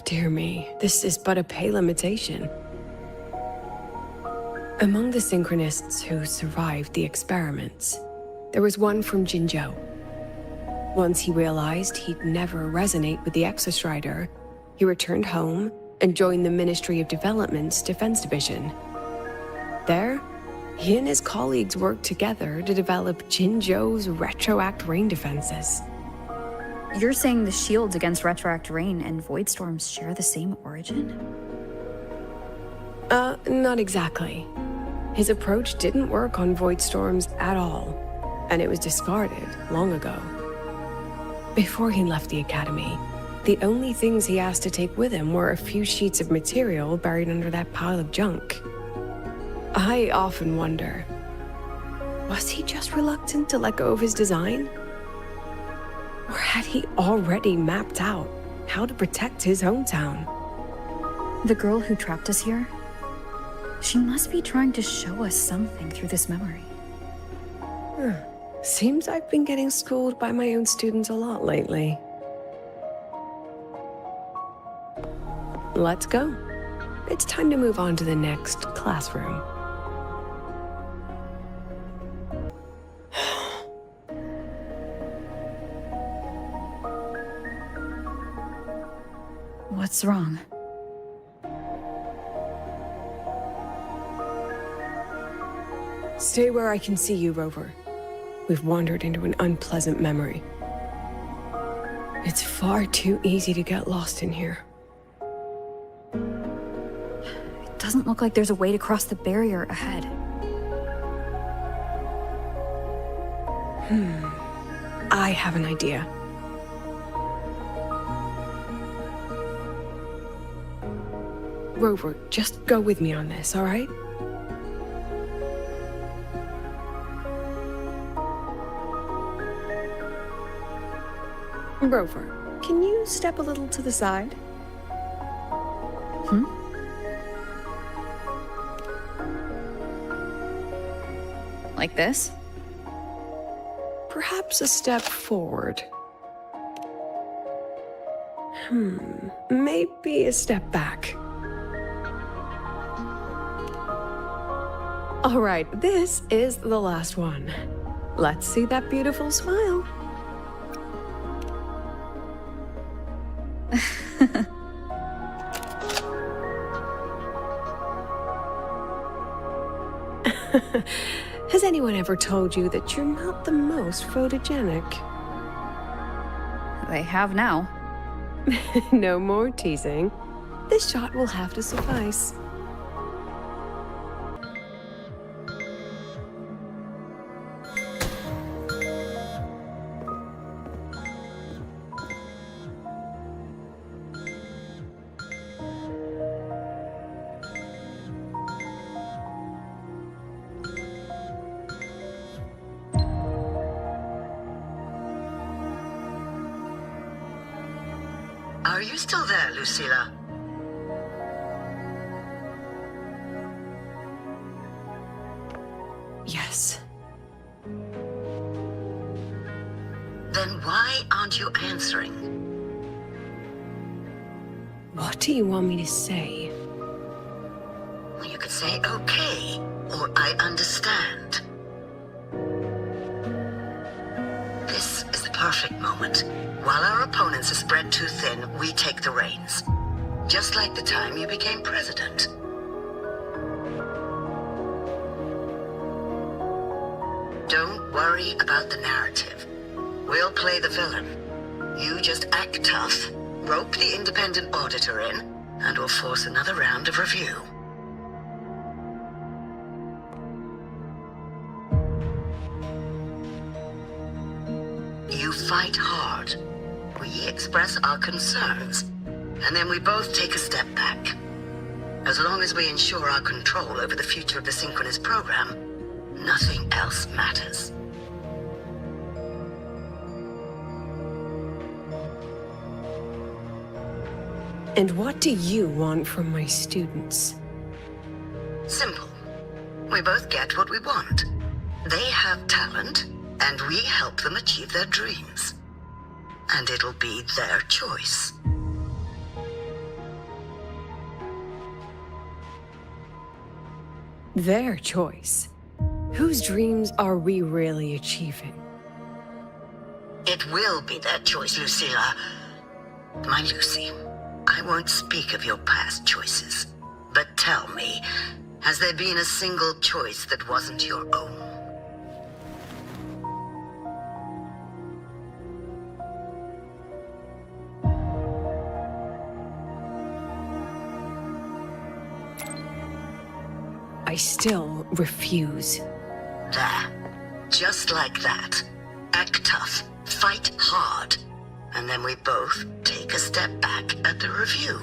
Dear me, this is but a pale imitation. Among the Synchronists who survived the experiments, there was one from Jinzhou. Once he realized he'd never resonate with the Exostrider, he returned home and joined the Ministry of Development's Defense Division. There, he and his colleagues worked together to develop Jinzhou's retroact rain defenses. You're saying the shields against retroact rain and void storms share the same origin? Not exactly. His approach didn't work on void storms at all, and it was discarded long ago. Before he left the academy, the only things he asked to take with him were a few sheets of material buried under that pile of junk. I often wonder, was he just reluctant to let go of his design? Or had he already mapped out how to protect his hometown? The girl who trapped us here? She must be trying to show us something through this memory. Seems I've been getting schooled by my own students a lot lately. Let's go. It's time to move on to the next classroom. What's wrong? Stay where I can see you, Rover. We've wandered into an unpleasant memory. It's far too easy to get lost in here. It doesn't look like there's a way to cross the barrier ahead. I have an idea. Rover, just go with me on this, all right? Rover, can you step a little to the side? Like this? Perhaps a step forward. Maybe a step back. All right, this is the last one. Let's see that beautiful smile. Has anyone ever told you that you're not the most photogenic? They have now. No more teasing. This shot will have to suffice. Are you still there, Lucilla? Yes. Then why aren't you answering? What do you want me to say? Well, you could say okay, or I understand. This is the perfect moment. While our opponents are spread too thin, we take the reins. Just like the time you became president. Don't worry about the narrative. We'll play the villain. You just act tough, rope the independent auditor in, and we'll force another round of review. You fight hard. We express our concerns. and then we both take a step back. As long as we ensure our control over the future of the synchronous program, nothing else matters. And what do you want from my students? Simple. We both get what we want. They have talent, and we help them achieve their dreams. And it'll be their choice. Their choice? Whose dreams are we really achieving? It will be their choice, Lucilla. My Lucy, I won't speak of your past choices. But tell me, has there been a single choice that wasn't your own? I still refuse. There. Just like that. Act tough. Fight hard. And then we both take a step back at the review.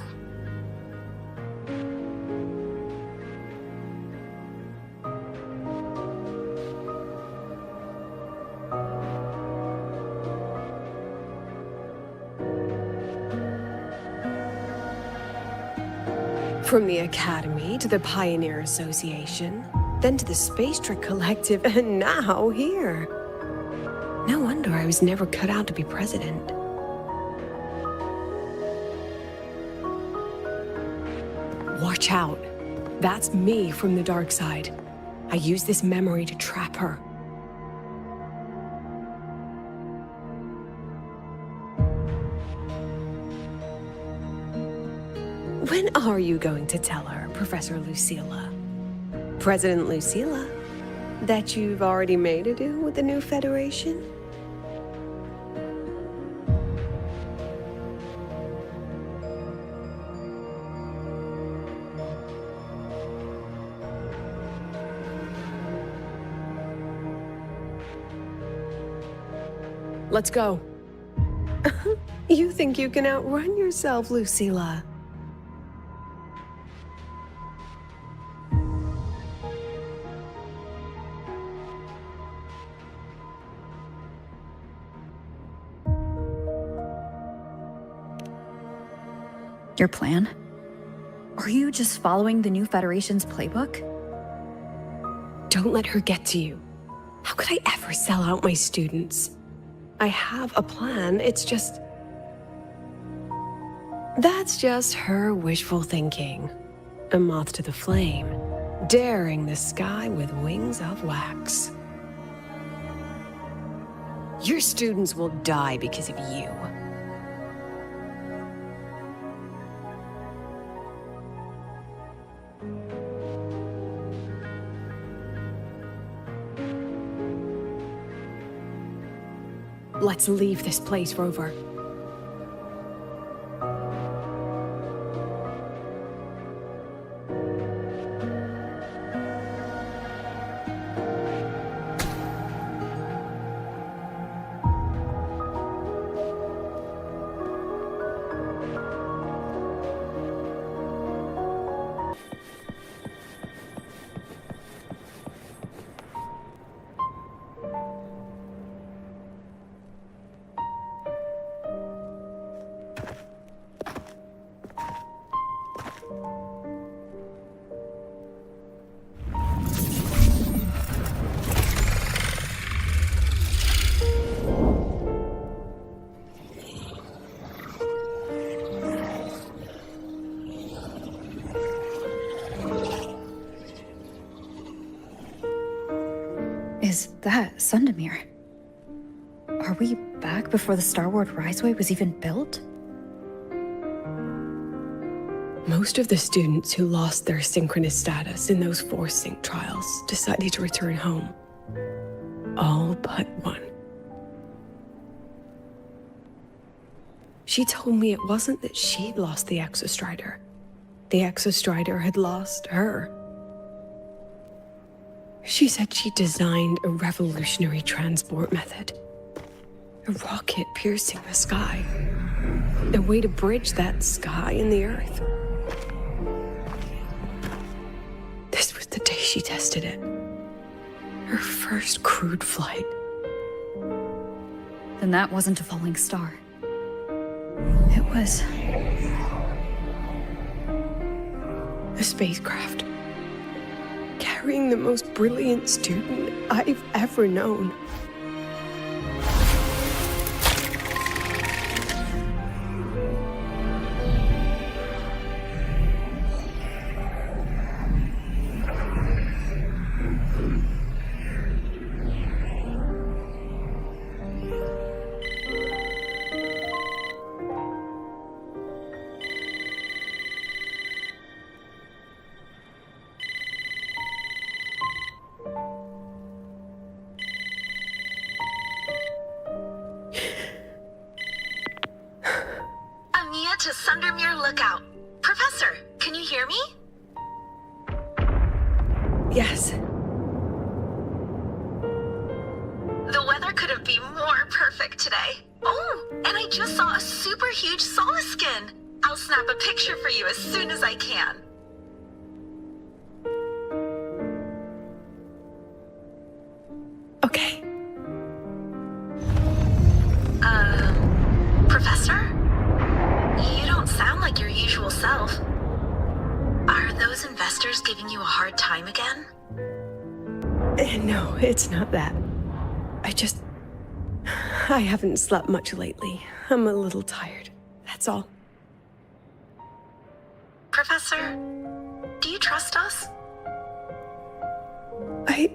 From the Academy to the Pioneer Association, then to the Space Trick Collective, and now here. No wonder I was never cut out to be president. Watch out. That's me from the dark side. I use this memory to trap her. When are you going to tell her, Professor Lucilla? President Lucilla? That you've already made a deal with the new Federation? Let's go. You think you can outrun yourself, Lucilla? Your plan? Are you just following the new Federation's playbook? Don't let her get to you. How could I ever sell out my students? I have a plan, it's just... That's just her wishful thinking. A moth to the flame, daring the sky with wings of wax. Your students will die because of you. Let's leave this place, Rover. Is that Sundamir? Are we back before the Star Wars Riseway was even built? Most of the students who lost their synchronous status in those force sync trials decided to return home. All but one. She told me it wasn't that she'd lost the Exostrider. The Exostrider had lost her. She said she designed a revolutionary transport method. A rocket piercing the sky. A way to bridge that sky and the Earth. This was the day she tested it. Her first crewed flight. Then that wasn't a falling star. It was... a spacecraft. Carrying the most brilliant student I've ever known. To Sundermere Lookout. Professor, can you hear me? Yes. The weather couldn't be more perfect today. Oh, and I just saw a super huge solaskin. I'll snap a picture for you as soon as I can. Okay. Professor? You don't sound like your usual self. Are those investors giving you a hard time again? No, it's not that. I haven't slept much lately. I'm a little tired. That's all. Professor, do you trust us? Hey,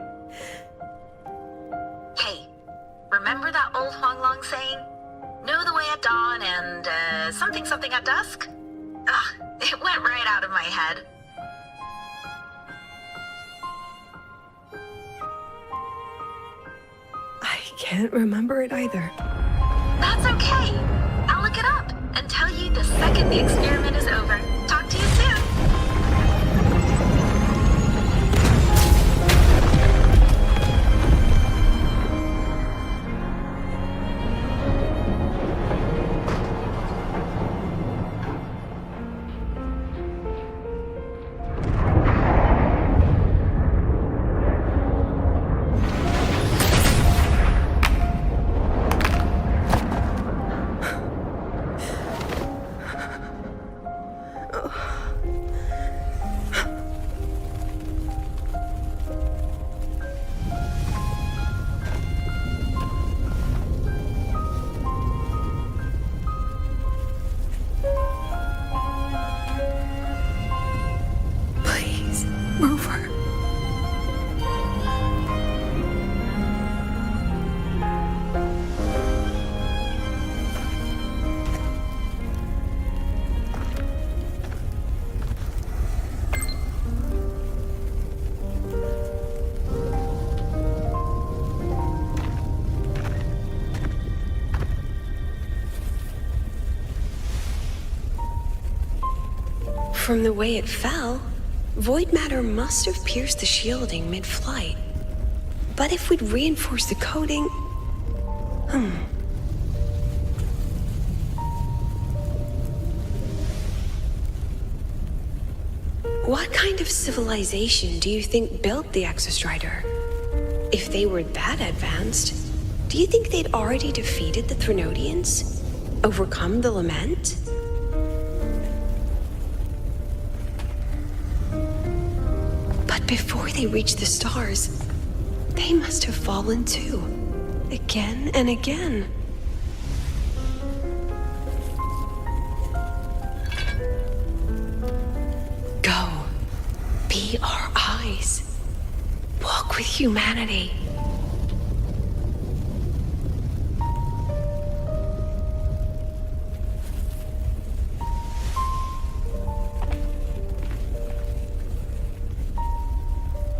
remember that old Huanglong saying? Know the way at dawn and, something at dusk? Ugh, it went right out of my head. I can't remember it either. That's okay. I'll look it up and tell you the second the experiment is over. Talk to you soon. From the way it fell, void matter must have pierced the shielding mid-flight. But if we'd reinforced the coating... What kind of civilization do you think built the Exostrider? If they were that advanced, do you think they'd already defeated the Threnodians? Overcome the Lament? But before they reached the stars, they must have fallen too. Again and again. Go. Be our eyes. Walk with humanity.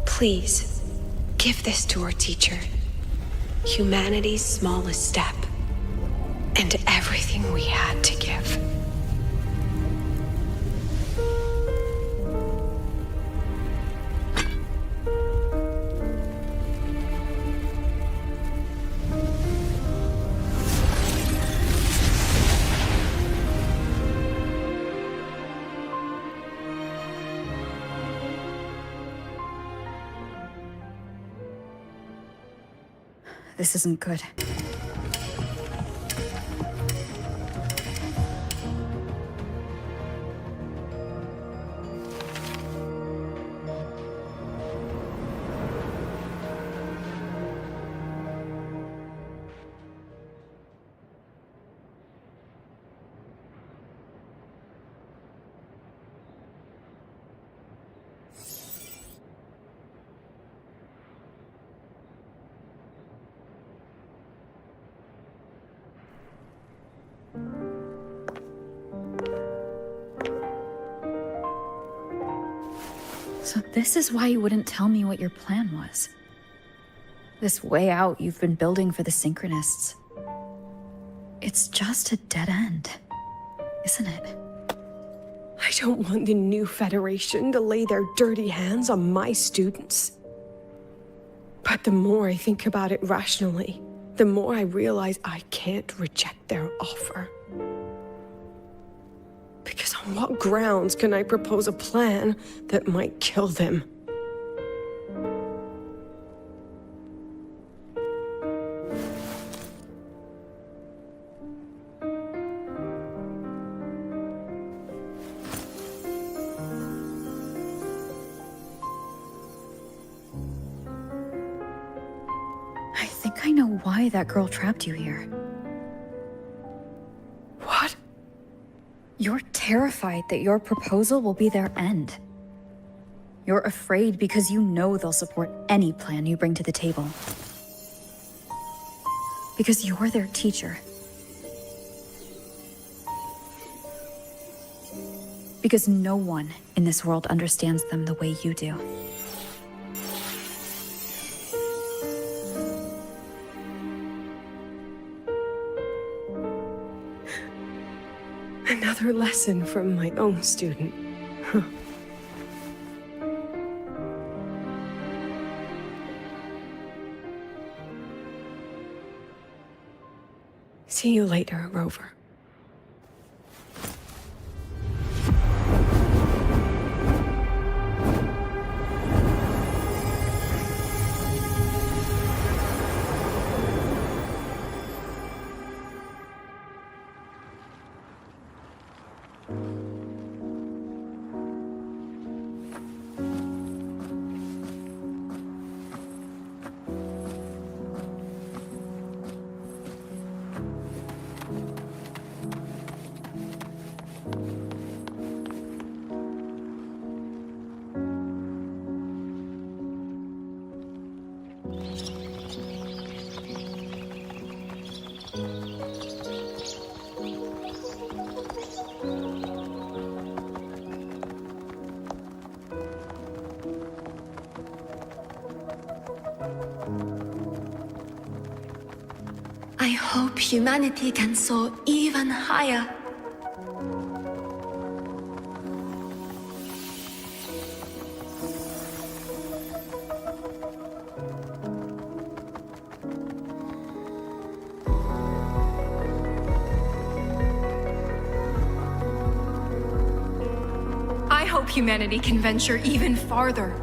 Please, give this to our teacher. Humanity's smallest step, and everything we had to give. This isn't good. So this is why you wouldn't tell me what your plan was. This way out you've been building for the Synchronists. It's just a dead end, isn't it? I don't want the new Federation to lay their dirty hands on my students. But the more I think about it rationally, the more I realize I can't reject their offer. Because on what grounds can I propose a plan that might kill them? I think I know why that girl trapped you here. What? You're terrified that your proposal will be their end. You're afraid because you know they'll support any plan you bring to the table. Because you're their teacher. Because no one in this world understands them the way you do. Another lesson from my own student. Huh. See you later, Rover. I hope humanity can soar even higher. I hope humanity can venture even farther.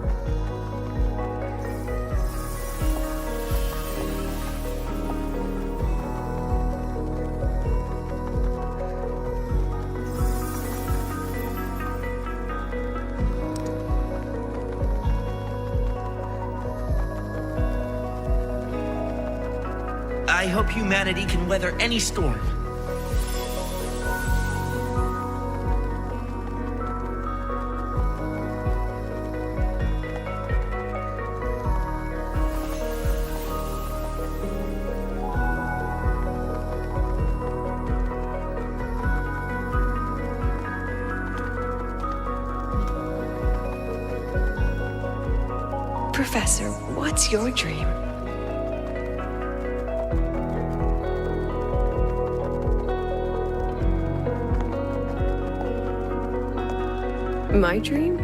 I hope humanity can weather any storm. Professor, what's your dream? My dream?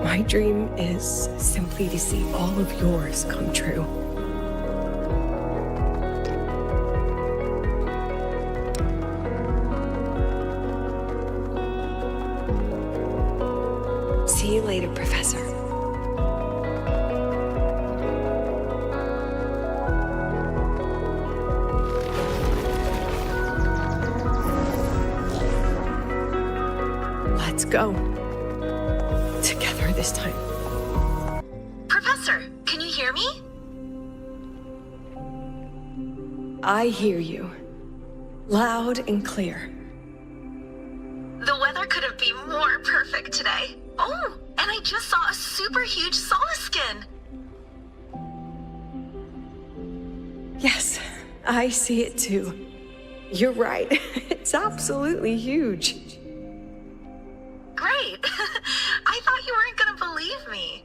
My dream is simply to see all of yours come true. See you later, Professor. go. Together this time. Professor, can you hear me? I hear you. Loud and clear. The weather couldn't be more perfect today. Oh, and I just saw a super huge Solaskin. Yes, I see it too. You're right. It's absolutely huge. Great. I thought you weren't gonna believe me.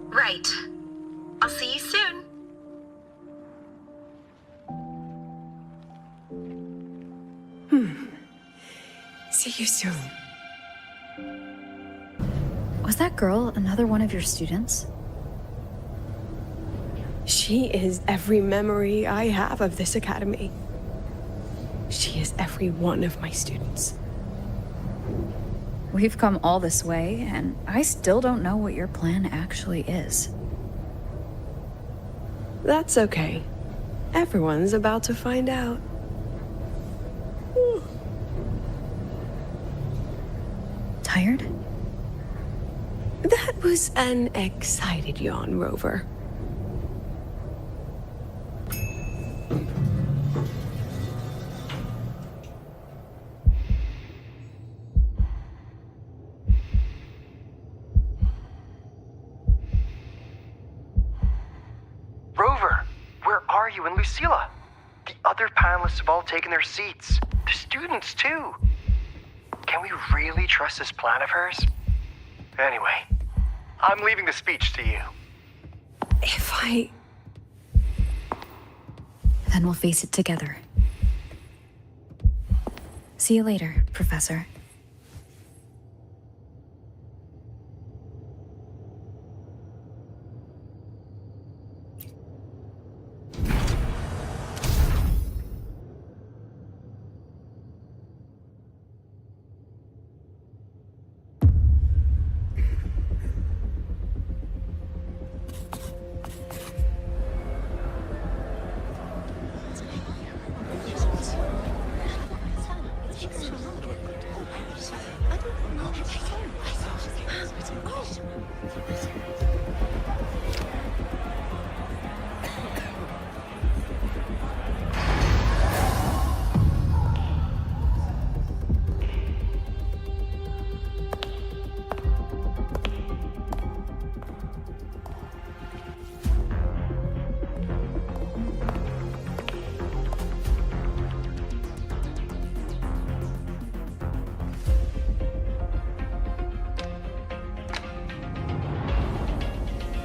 Right. I'll see you soon. See you soon. Was that girl another one of your students? She is every memory I have of this academy. She is every one of my students. We've come all this way, and I still don't know what your plan actually is. That's okay. Everyone's about to find out. Tired? That was an excited yawn, Rover. Rover, where are you and Lucilla? The other panelists have all taken their seats. The students, too. Can we really trust this plan of hers? Anyway, I'm leaving the speech to you. If I... Then we'll face it together. See you later, Professor.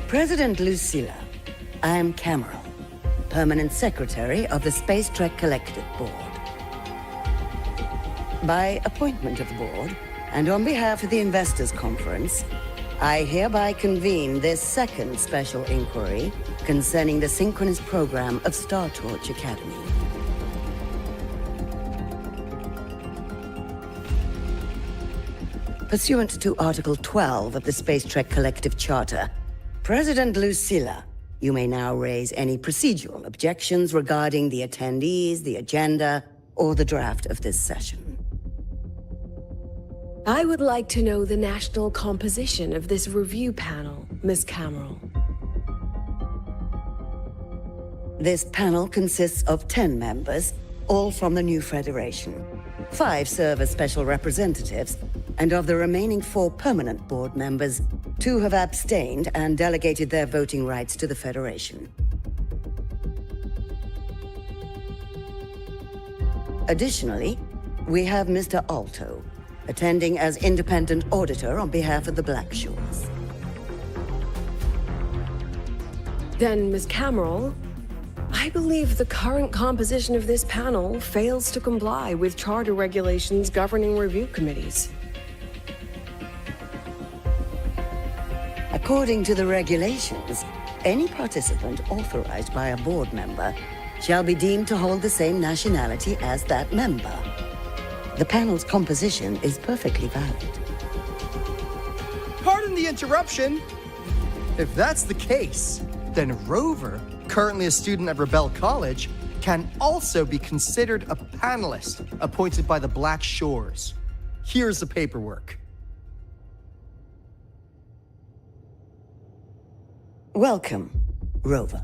President Lucilla, I am Cameron, Permanent Secretary of the Space Trek Collective Board. By appointment of the board, and on behalf of the Investors Conference, I hereby convene this second special inquiry concerning the synchronous program of Star Torch Academy. Pursuant to Article 12 of the Space Trek Collective Charter, President Lucilla, you may now raise any procedural objections regarding the attendees, the agenda, or the draft of this session. I would like to know the national composition of this review panel, Miss Cameron. This panel consists of 10 members, all from the new Federation. 5 serve as special representatives, and of the remaining 4 permanent board members, 2 have abstained and delegated their voting rights to the Federation. Additionally, we have Mr. Alto, attending as independent auditor on behalf of the Black Shores. Then, Ms. Cameron, I believe the current composition of this panel fails to comply with charter regulations governing review committees. According to the regulations, any participant authorized by a board member shall be deemed to hold the same nationality as that member. The panel's composition is perfectly valid. Pardon the interruption. If that's the case, then Rover, currently a student at Rebel College, can also be considered a panelist appointed by the Black Shores. Here's the paperwork. Welcome, Rover.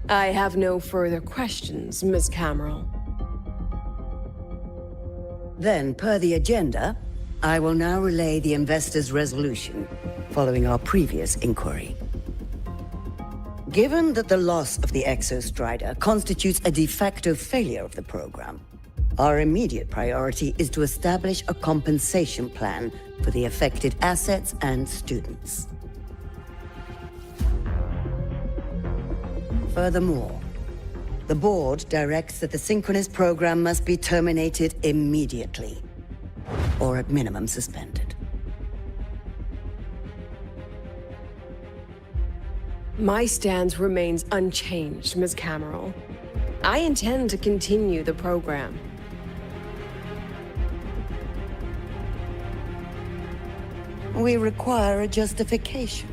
I have no further questions, Ms. Cameron. Then, per the agenda, I will now relay the investor's resolution, following our previous inquiry. Given that the loss of the Exostrider constitutes a de facto failure of the program, our immediate priority is to establish a compensation plan for the affected assets and students. Furthermore, the board directs that the Synchronous program must be terminated immediately, or at minimum suspended. My stance remains unchanged, Ms. Cameron. I intend to continue the program. We require a justification.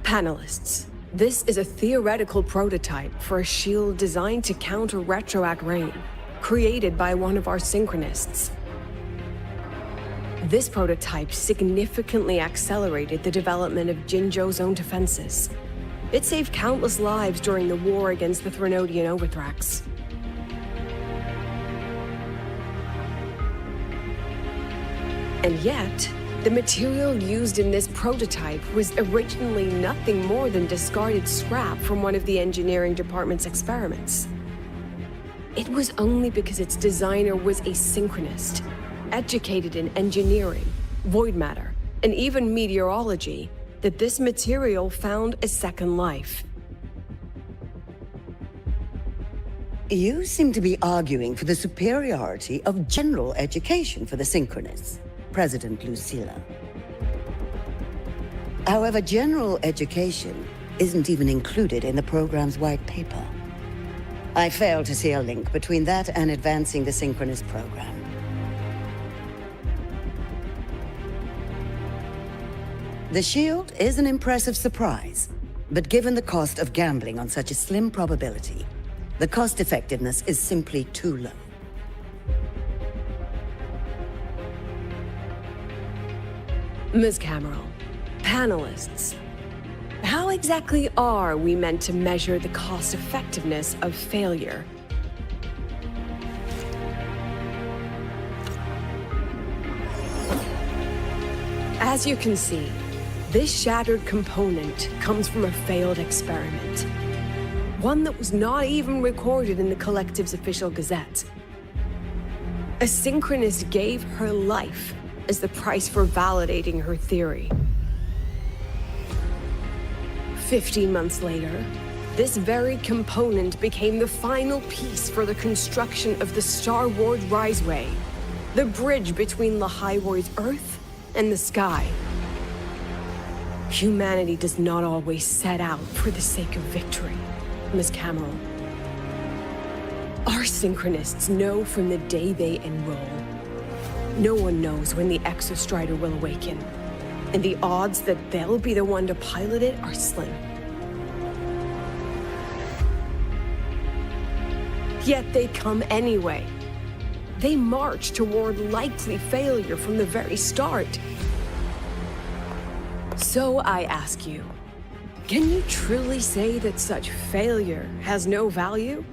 Panelists, this is a theoretical prototype for a shield designed to counter retroact rain, created by one of our synchronists. This prototype significantly accelerated the development of Jinzhou's own defenses. It saved countless lives during the war against the Threnodian Overthrax. And yet, the material used in this prototype was originally nothing more than discarded scrap from one of the engineering department's experiments. It was only because its designer was a synchronist, educated in engineering, void matter, and even meteorology, that this material found a second life. You seem to be arguing for the superiority of general education for the Synchronists, President Lucilla. However, general education isn't even included in the program's white paper. I fail to see a link between that and advancing the Synchronous program. The shield is an impressive surprise, but given the cost of gambling on such a slim probability, the cost-effectiveness is simply too low. Ms. Cameron, panelists, how exactly are we meant to measure the cost-effectiveness of failure? As you can see, this shattered component comes from a failed experiment. One that was not even recorded in the Collective's official gazette. A synchronist gave her life as the price for validating her theory. 15 months later, this very component became the final piece for the construction of the Star Wars Riseway, the bridge between Lahaiwoi's Earth and the sky. Humanity does not always set out for the sake of victory, Ms. Cameron. Our synchronists know from the day they enroll. No one knows when the Exostrider will awaken, and the odds that they'll be the one to pilot it are slim. Yet they come anyway. They march toward likely failure from the very start. So I ask you, can you truly say that such failure has no value?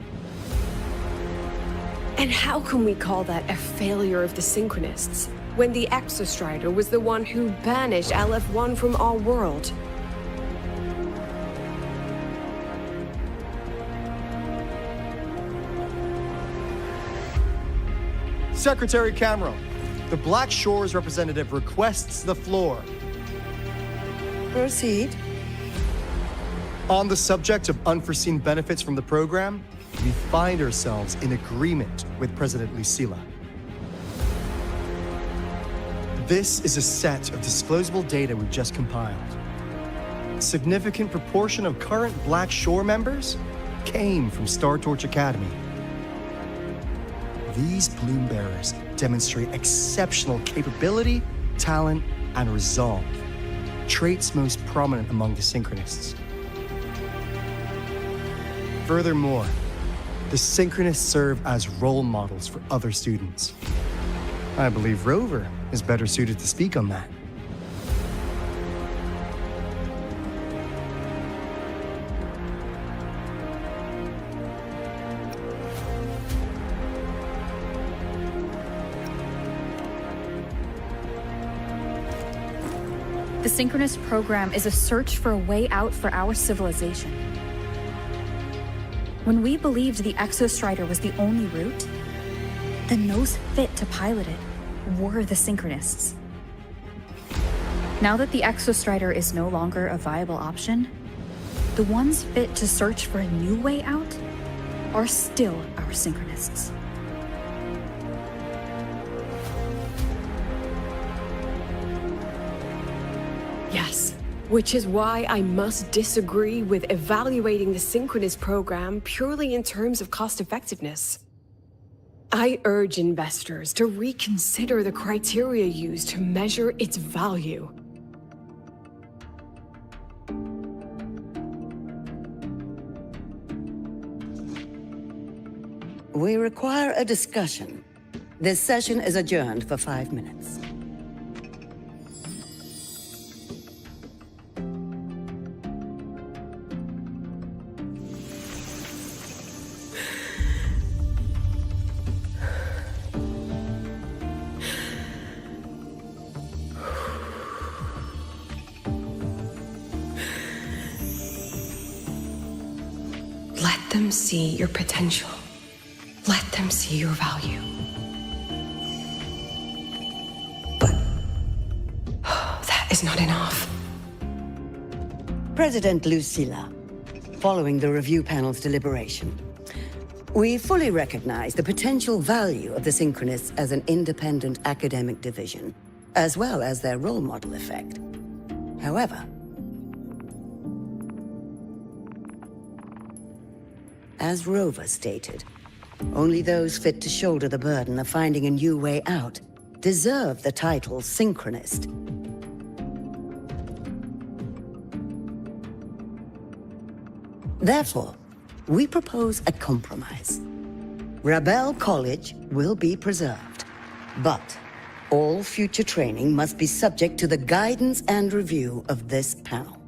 And how can we call that a failure of the Synchronists, when the Exostrider was the one who banished LF1 from our world? Secretary Cameron, the Black Shores representative requests the floor. Proceed. On the subject of unforeseen benefits from the program, we find ourselves in agreement with President Lucilla. This is a set of disclosable data we've just compiled. A significant proportion of current Black Shore members came from Star Torch Academy. These bloom bearers demonstrate exceptional capability, talent, and resolve, traits most prominent among the Synchronists. Furthermore, the Synchronists serve as role models for other students. I believe Rover is better suited to speak on that. The Synchronous program is a search for a way out for our civilization. When we believed the Exostrider was the only route, then those fit to pilot it were the Synchronists. Now that the Exostrider is no longer a viable option, the ones fit to search for a new way out are still our Synchronists. Yes, which is why I must disagree with evaluating the Synchronous program purely in terms of cost effectiveness. I urge investors to reconsider the criteria used to measure its value. We require a discussion. This session is adjourned for 5 minutes. Let them see your potential. Let them see your value. But that is not enough. President Lucilla, following the review panel's deliberation, we fully recognize the potential value of the Synchronists as an independent academic division, as well as their role model effect. However, as Rover stated, only those fit to shoulder the burden of finding a new way out deserve the title Synchronist. Therefore, we propose a compromise. Rebel College will be preserved, but all future training must be subject to the guidance and review of this panel.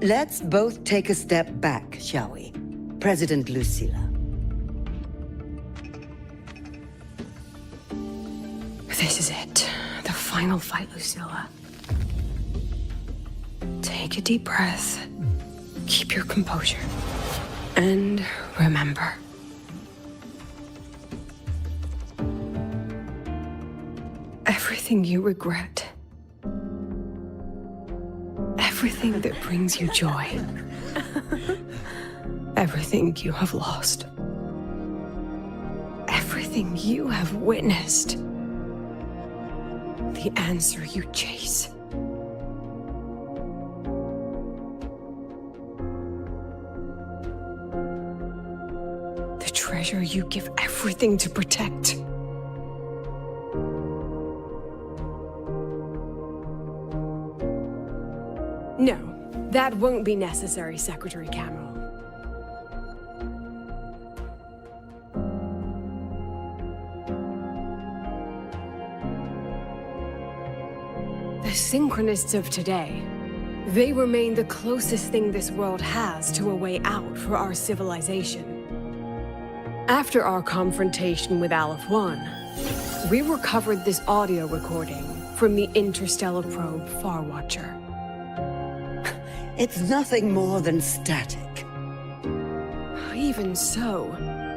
Let's both take a step back, shall we? President Lucilla. This is it. The final fight, Lucilla. Take a deep breath. Keep your composure. And remember. Everything you regret. Everything that brings you joy. Everything you have lost. Everything you have witnessed. The answer you chase. The treasure you give everything to protect. No, that won't be necessary, Secretary Cameron. The Synchronists of today, they remain the closest thing this world has to a way out for our civilization. After our confrontation with Aleph 1, we recovered this audio recording from the interstellar probe Farwatcher. It's nothing more than static. Even so,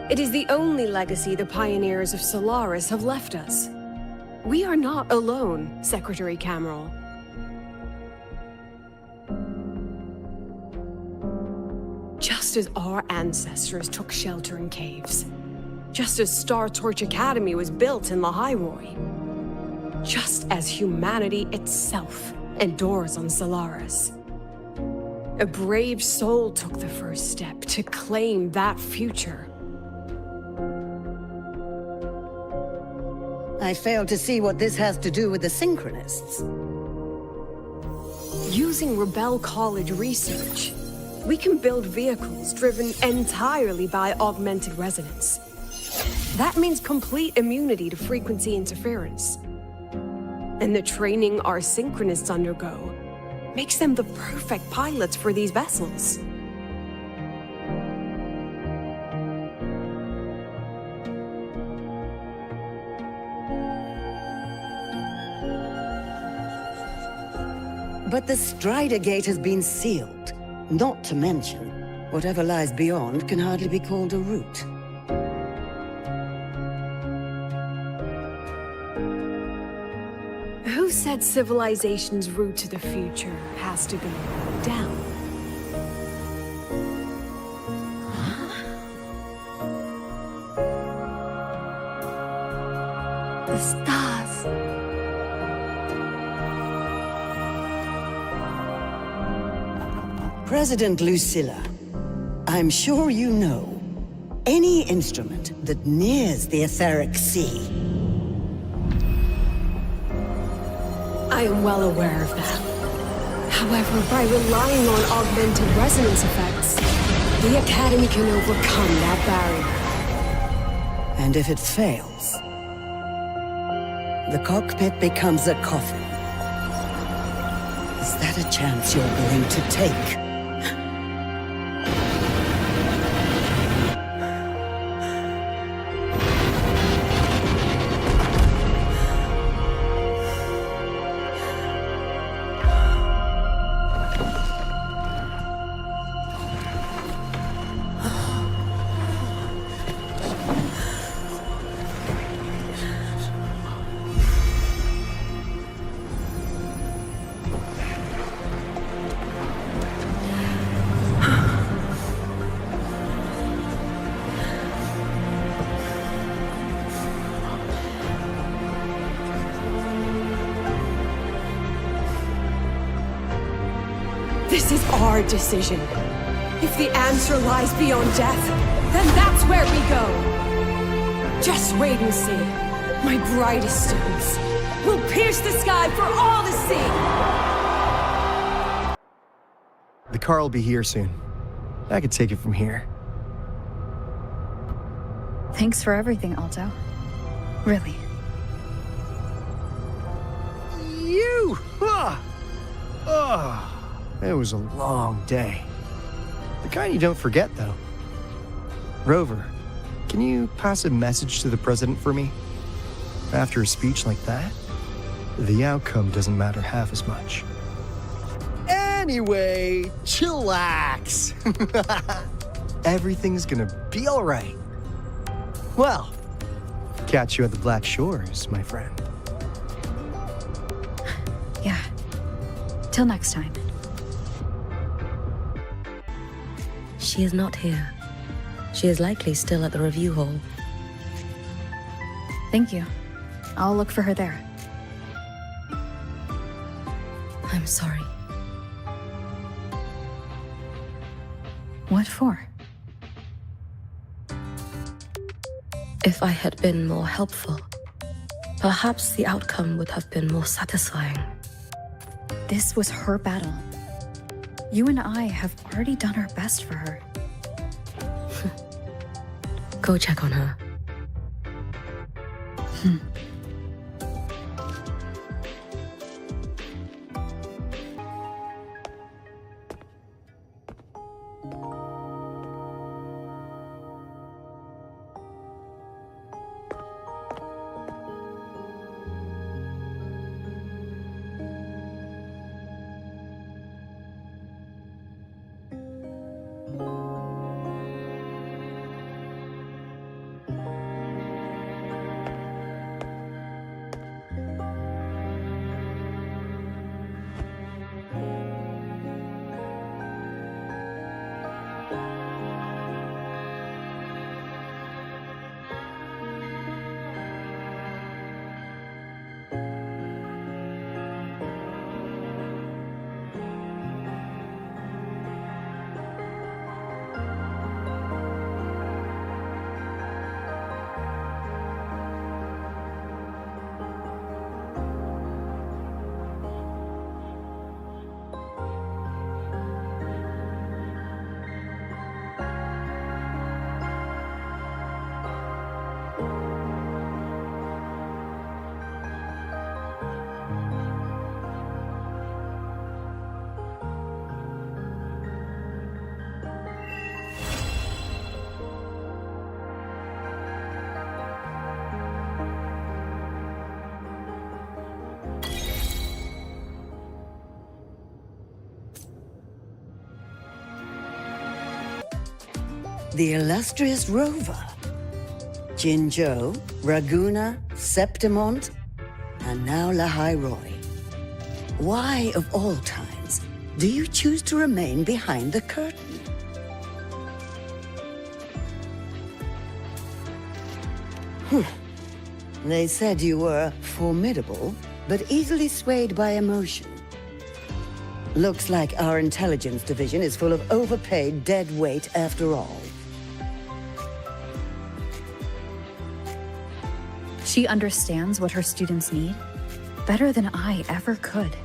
it is the only legacy the pioneers of Solaris have left us. We are not alone, Secretary Cameron. Just as our ancestors took shelter in caves, just as Star Torch Academy was built in Lahairoi, just as humanity itself endures on Solaris, a brave soul took the first step to claim that future. I fail to see what this has to do with the Synchronists. Using Rebel College research, we can build vehicles driven entirely by augmented resonance. That means complete immunity to frequency interference. And the training our Synchronists undergo makes them the perfect pilots for these vessels. But the Strider Gate has been sealed. Not to mention, whatever lies beyond can hardly be called a route. Who said civilization's route to the future has to go down? The stars. President Lucilla, I'm sure you know, any instrument that nears the etheric sea. I am well aware of that. However, by relying on augmented resonance effects, the Academy can overcome that barrier. And if it fails, the cockpit becomes a coffin. Is that a chance you're going to take? This is our decision. If the answer lies beyond death, then that's where we go. Just wait and see. My brightest students will pierce the sky for all to see. The car will be here soon. I could take it from here. Thanks for everything, Alto. Really. You! It was a long day. The kind you don't forget, though. Rover, can you pass a message to the president for me? After a speech like that, the outcome doesn't matter half as much. Anyway, chillax. Everything's gonna be all right. Well, catch you at the Black Shores, my friend. Yeah. Till next time. She is not here. She is likely still at the review hall. Thank you. I'll look for her there. I'm sorry. What for? If I had been more helpful, perhaps the outcome would have been more satisfying. This was her battle. You and I have already done our best for her. Go check on her. the illustrious rover. Jinzhou, Raguna, Septimont, and now Lahai Roy. Why, of all times, do you choose to remain behind the curtain? They said you were formidable, but easily swayed by emotion. Looks like our intelligence division is full of overpaid dead weight after all. She understands what her students need better than I ever could.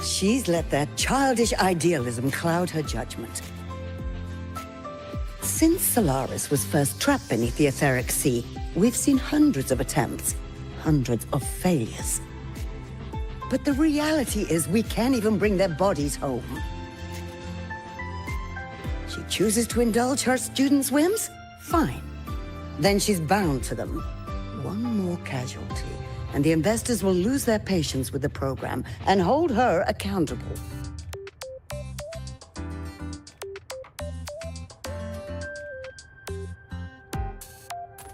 She's let that childish idealism cloud her judgment. Since Solaris was first trapped beneath the etheric sea, we've seen hundreds of attempts, hundreds of failures. But the reality is we can't even bring their bodies home. She chooses to indulge her students' whims? Fine. Then she's bound to them. One more casualty, and the investors will lose their patience with the program and hold her accountable.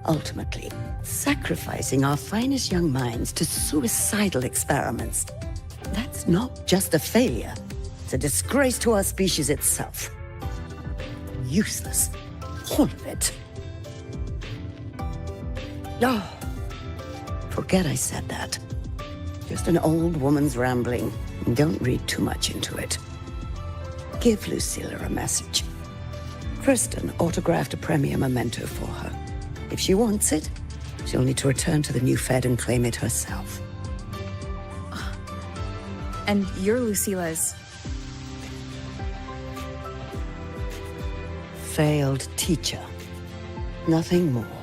Ultimately, sacrificing our finest young minds to suicidal experiments. That's not just a failure. It's a disgrace to our species itself. Useless. All of it. Oh, forget I said that. Just an old woman's rambling. Don't read too much into it. Give Lucilla a message. Kristen autographed a premier memento for her. If she wants it, she'll need to return to the new Fed and claim it herself. And you're Lucilla's... failed teacher. Nothing more.